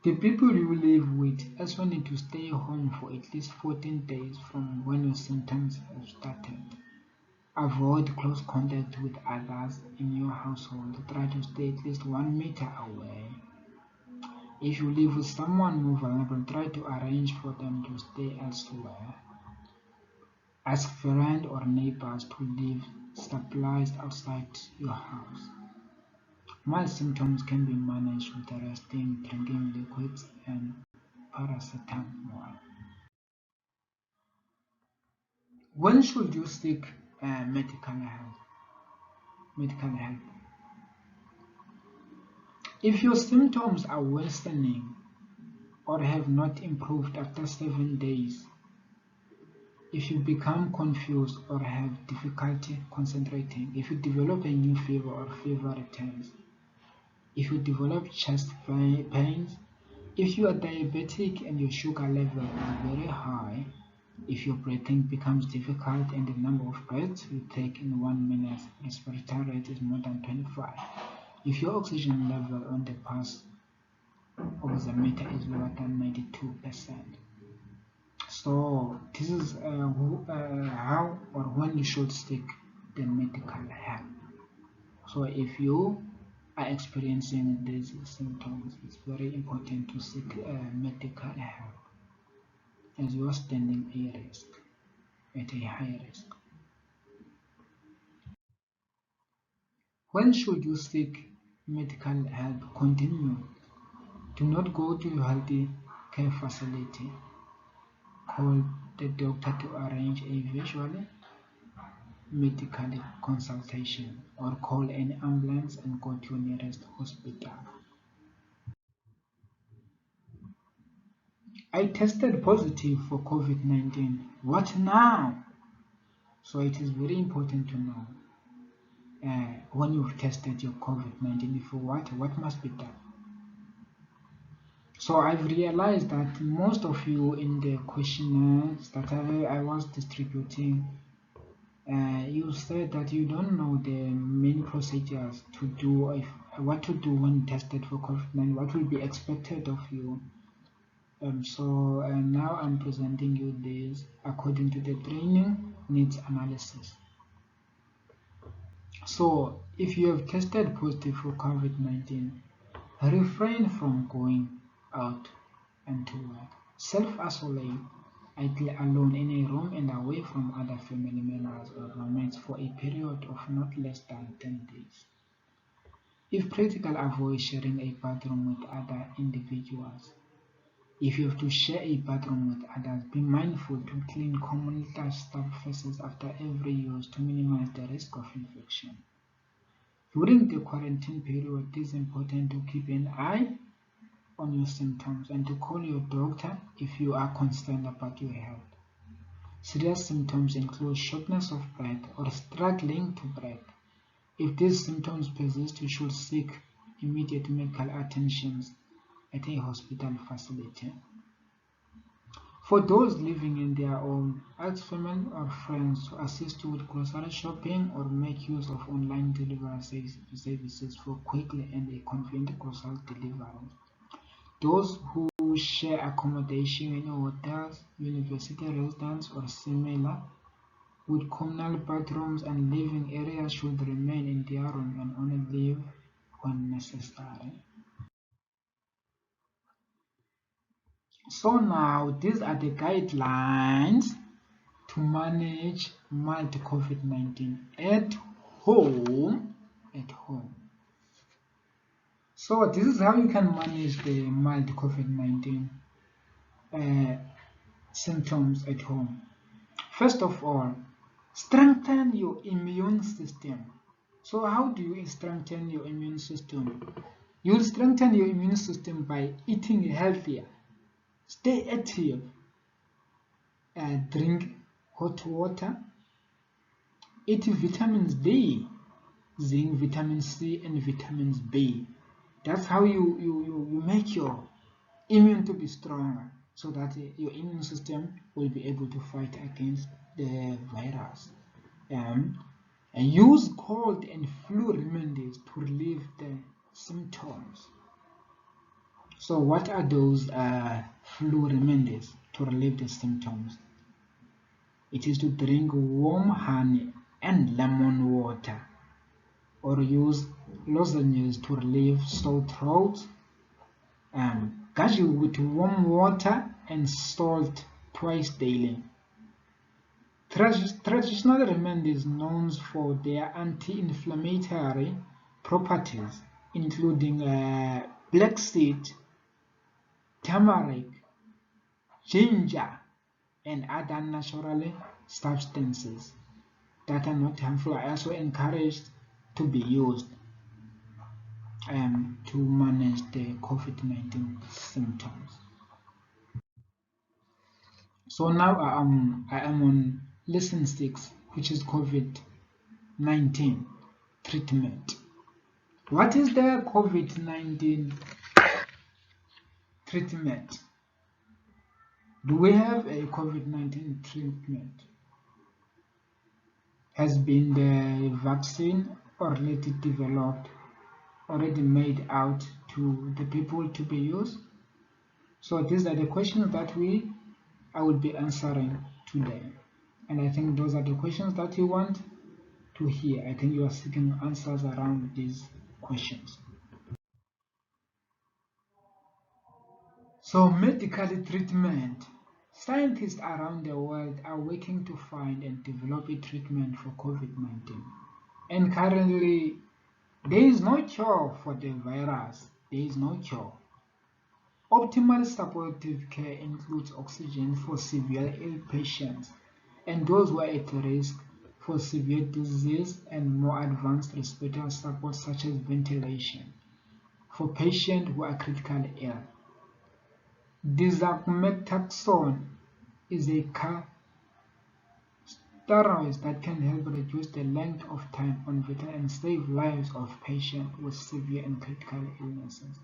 The people you live with also need to stay home for at least 14 days from when your symptoms have started. Avoid close contact with others in your household. Try to stay at least 1 meter away. If you live with someone more vulnerable, try to arrange for them to stay elsewhere. Ask friends or neighbors to leave supplies outside your house. Mild symptoms can be managed with resting, drinking liquids, and paracetamol. When should you seek medical help? If your symptoms are worsening or have not improved after 7 days, if you become confused or have difficulty concentrating, if you develop a new fever or fever returns, if you develop chest pains, if you are diabetic and your sugar level is very high, if your breathing becomes difficult and the number of breaths you take in 1 minute respiratory rate is more than 25, if your oxygen level on the pulse oximeter is lower than 92%. So this is how or when you should seek the medical help. So if you are experiencing these symptoms, it's very important to seek medical help, as you are standing at a high risk. When should you seek medical help? Continue. Do not go to your health care facility. Call the doctor to arrange a visual medical consultation, or call an ambulance and go to your nearest hospital. I tested positive for COVID-19. What now? So it is very important to know when you've tested your COVID-19, for what must be done. So I've realized that most of you in the questionnaires that I was distributing, you said that you don't know the main procedures to do, what to do when tested for COVID-19, what will be expected of you. So now I'm presenting you this according to the training needs analysis. So if you have tested positive for COVID-19, refrain from going out and to work. Self-isolate, ideally alone in a room and away from other family members or roommates for a period of not less than 10 days. If practical, avoid sharing a bathroom with other individuals. If you have to share a bathroom with others, be mindful to clean commonly touched surfaces after every use to minimize the risk of infection. During the quarantine period, it is important to keep an eye on your symptoms and to call your doctor if you are concerned about your health. Serious symptoms include shortness of breath or struggling to breathe. If these symptoms persist, you should seek immediate medical attention at a hospital facility. For those living in their own, ask family or friends to assist you with grocery shopping or make use of online delivery services for quickly and a convenient grocery delivery. Those who share accommodation in hotels, university residence, or similar with communal bathrooms and living areas should remain in their room and only leave when necessary. So now these are the guidelines to manage mild COVID-19 at home. So this is how you can manage the mild COVID-19 symptoms at home. First of all, Strengthen your immune system. So how do you strengthen your immune system? You'll strengthen your immune system by eating healthier, stay active, drink hot water, eat vitamins D, zinc, vitamin C, and vitamins B. That's how you make your immune to be stronger, so that your immune system will be able to fight against the virus. And use cold and flu remedies to relieve the symptoms. So what are those flu remedies to relieve the symptoms? It is to drink warm honey and lemon water, or use lozenges to relieve sore throat. Gargle with warm water and salt twice daily. Traditional remedies known for their anti-inflammatory properties, including black seed, turmeric, ginger, and other natural substances that are not harmful, are also encouraged to be used to manage the COVID-19 symptoms. So now I am on lesson 6, which is COVID-19 treatment. What is the COVID-19 treatment? Do we have a COVID-19 treatment? Has been the vaccine already developed, already made out to the people to be used? So these are the questions that I will be answering today. And I think those are the questions that you want to hear. I think you are seeking answers around these questions. So medical treatment. Scientists around the world are working to find and develop a treatment for COVID-19. And currently, there is no cure for the virus. There is no cure. Optimal supportive care includes oxygen for severe ill patients and those who are at risk for severe disease, and more advanced respiratory support such as ventilation for patients who are critically ill. Dexamethasone is a steroid that can help reduce the length of time on ventilator and save lives of patients with severe and critical illnesses.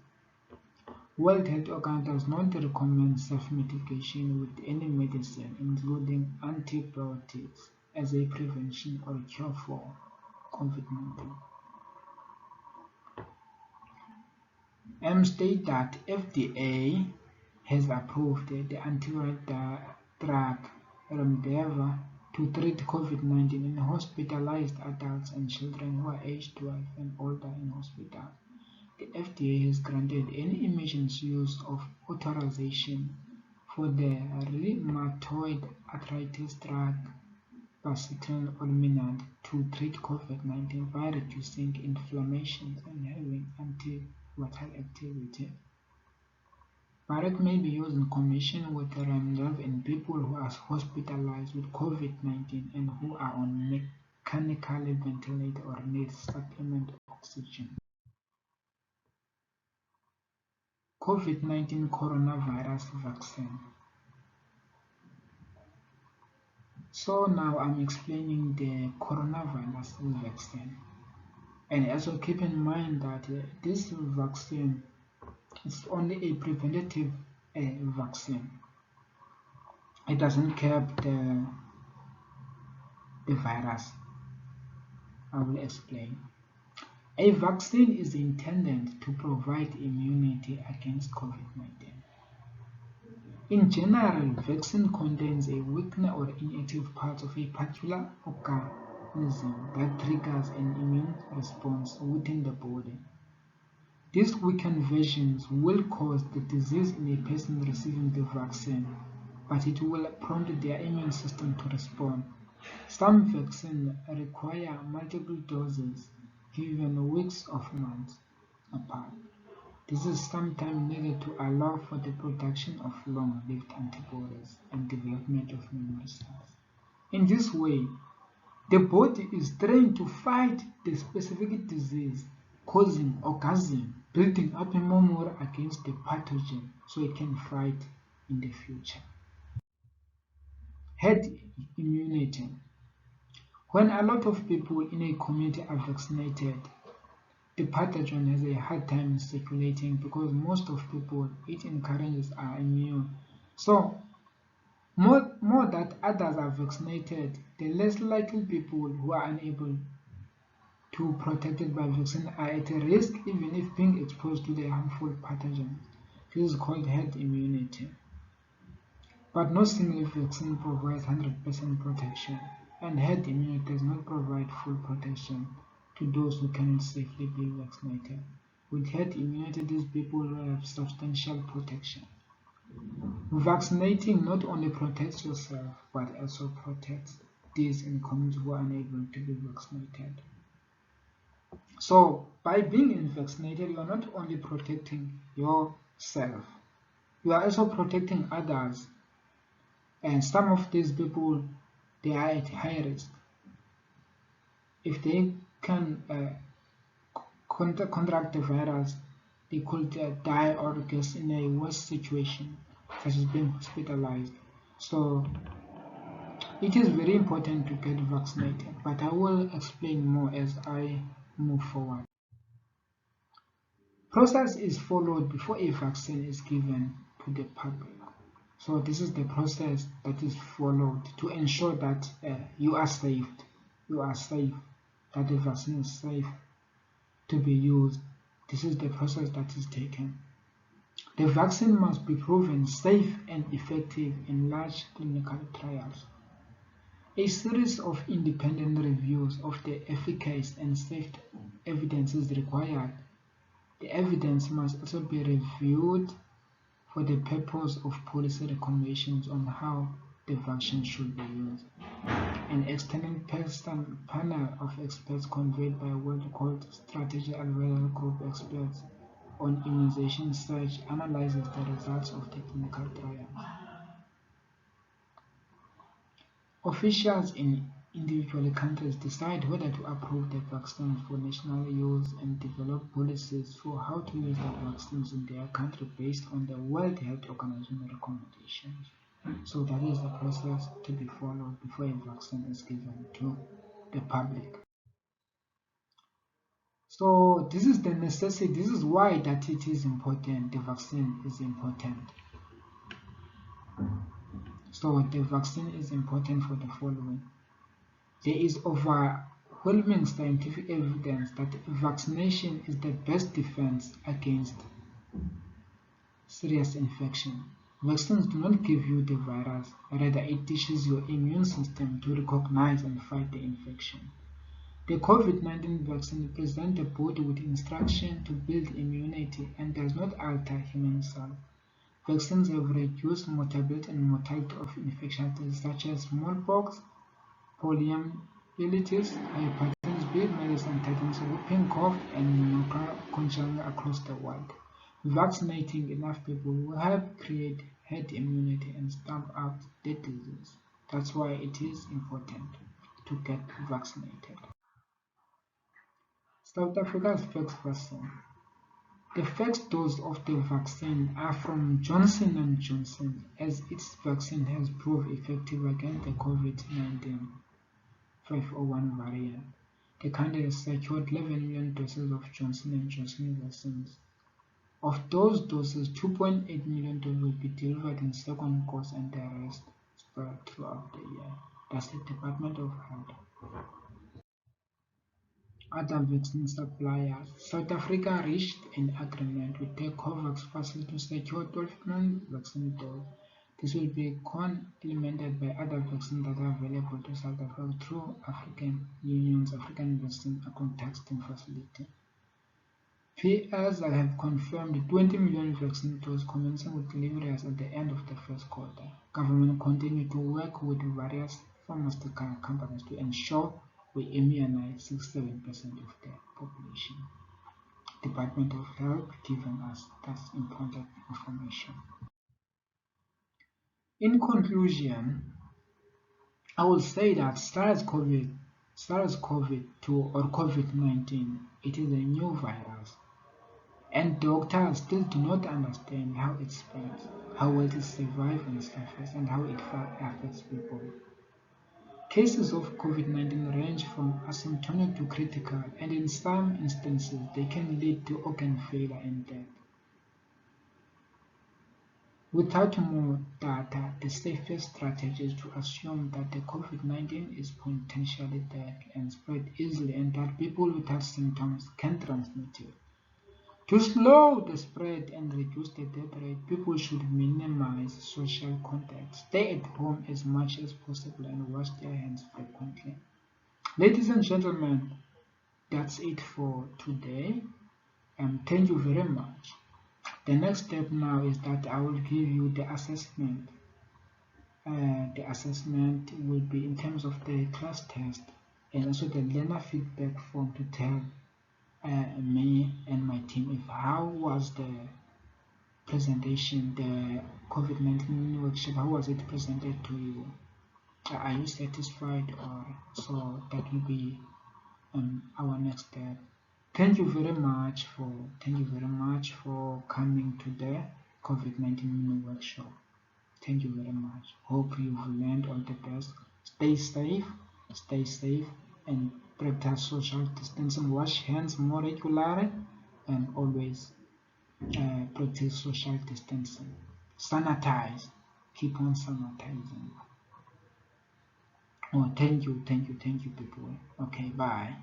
World Health Organization does not recommend self-medication with any medicine, including antibiotics, as a prevention or cure for COVID-19. State that FDA has approved the antiviral drug remdesivir to treat COVID-19 in hospitalized adults and children who are aged 12 and older in hospital. The FDA has granted any emergency use of authorization for the rheumatoid arthritis drug paracetamol Olumiant to treat COVID-19 by reducing inflammation and having antiviral activity. Paracetamol may be used in combination with remdesivir in people who are hospitalized with COVID-19 and who are on mechanical ventilator or need supplemental oxygen. COVID-19 coronavirus vaccine. So now I'm explaining the coronavirus vaccine, and also keep in mind that this vaccine is only a preventative vaccine. It doesn't curb the virus. I will explain. A vaccine is intended to provide immunity against COVID-19. In general, vaccine contains a weakened or inactive part of a particular organism that triggers an immune response within the body. These weakened versions will cause the disease in a person receiving the vaccine, but it will prompt their immune system to respond. Some vaccines require multiple doses given weeks or months apart. This is sometimes needed to allow for the production of long-lived antibodies and development of memory cells. In this way, The body is trained to fight the specific disease causing organism, building up a memory against the pathogen so it can fight in the future. Herd immunity. When a lot of people in a community are vaccinated, the pathogen has a hard time circulating because most of people it encourages are immune. So more that others are vaccinated, the less likely people who are unable to protected by vaccine are at a risk even if being exposed to the harmful pathogens. This is called herd immunity. But no single vaccine provides 100% protection, and herd immunity does not provide full protection to those who cannot safely be vaccinated. With herd immunity, these people will have substantial protection. Vaccinating not only protects yourself, but also protects those in community who are unable to be vaccinated. So, by being vaccinated, you are not only protecting yourself, you are also protecting others. And some of these people, they are at high risk. If they can contract the virus, they could die or get in a worse situation, such as being hospitalized. So it is very important to get vaccinated, but I will explain more as I move forward. Process is followed before a vaccine is given to the public. So this is the process that is followed to ensure that you are safe, that the vaccine is safe to be used. This is the process that is taken. The vaccine must be proven safe and effective in large clinical trials. A series of independent reviews of the efficacy and safety evidence is required. The evidence must also be reviewed for the purpose of policy recommendations on how the vaccine should be used. An external panel of experts convened by what called Strategic Advisory Group experts on immunization research analyzes the results of the clinical trials. Officials in individual countries decide whether to approve the vaccines for national use and develop policies for how to use the vaccines in their country based on the World Health Organization recommendations. So that is the process to be followed before a vaccine is given to the public. So this is the necessity, this is why that it is important, the vaccine is important. So the vaccine is important for the following. There is overwhelming scientific evidence that vaccination is the best defense against serious infection. Vaccines do not give you the virus, rather it teaches your immune system to recognize and fight the infection. The COVID-19 vaccine presents the body with instruction to build immunity and does not alter human cells. Vaccines have reduced mortality and mortality of infections such as smallpox, poliomyelitis, hepatitis B, measles and tetanus, whooping cough, and pneumoconjunction across the world. Vaccinating enough people will help create herd immunity and stamp out the disease. That's why it is important to get vaccinated. South Africa's first vaccine. The first dose of the vaccine are from Johnson & Johnson, as its vaccine has proved effective against the COVID-19 501 variant. The country has secured 11 million doses of Johnson & Johnson vaccines. Of those doses, 2.8 million doses will be delivered in second course and the rest spread throughout the year. That's the Department of Health. Other vaccine suppliers. South Africa reached an agreement with the COVAX facility to secure 12 million vaccine doses. This will be complemented by other vaccines that are available to South Africa through African Union's African Vaccine Contesting Facility. PS have confirmed 20 million vaccine doses commencing with deliveries at the end of the first quarter. Government continue to work with various pharmaceutical companies to ensure we immunize 67% of the population. Department of Health giving us that important information. In conclusion, I will say that SARS-CoV SARS-CoV-2 or COVID-19, it is a new virus, and doctors still do not understand how it spreads, how it survives on the surface, and how it affects people. Cases of COVID-19 range from asymptomatic to critical, and in some instances they can lead to organ failure and death. Without more data, the safest strategy is to assume that the COVID-19 is potentially deadly and spread easily, and that people without symptoms can transmit it. To slow the spread and reduce the death rate, people should minimize social contact, stay at home as much as possible, and wash their hands frequently. Ladies and gentlemen, that's it for today, and thank you very much. The next step now is that I will give you the assessment. The assessment will be in terms of the class test and also the learner feedback form to tell me and my team if how was the presentation, the COVID-19 workshop, how was it presented to you? Are you satisfied? Or so that will be our next step. Thank you very much for coming to the COVID-19 mini workshop. Thank you very much. Hope you've learned all the best. Stay safe, and practice social distancing. Wash hands more regularly, and always practice social distancing. Sanitize. Keep on sanitizing. Oh, thank you, people. Okay, bye.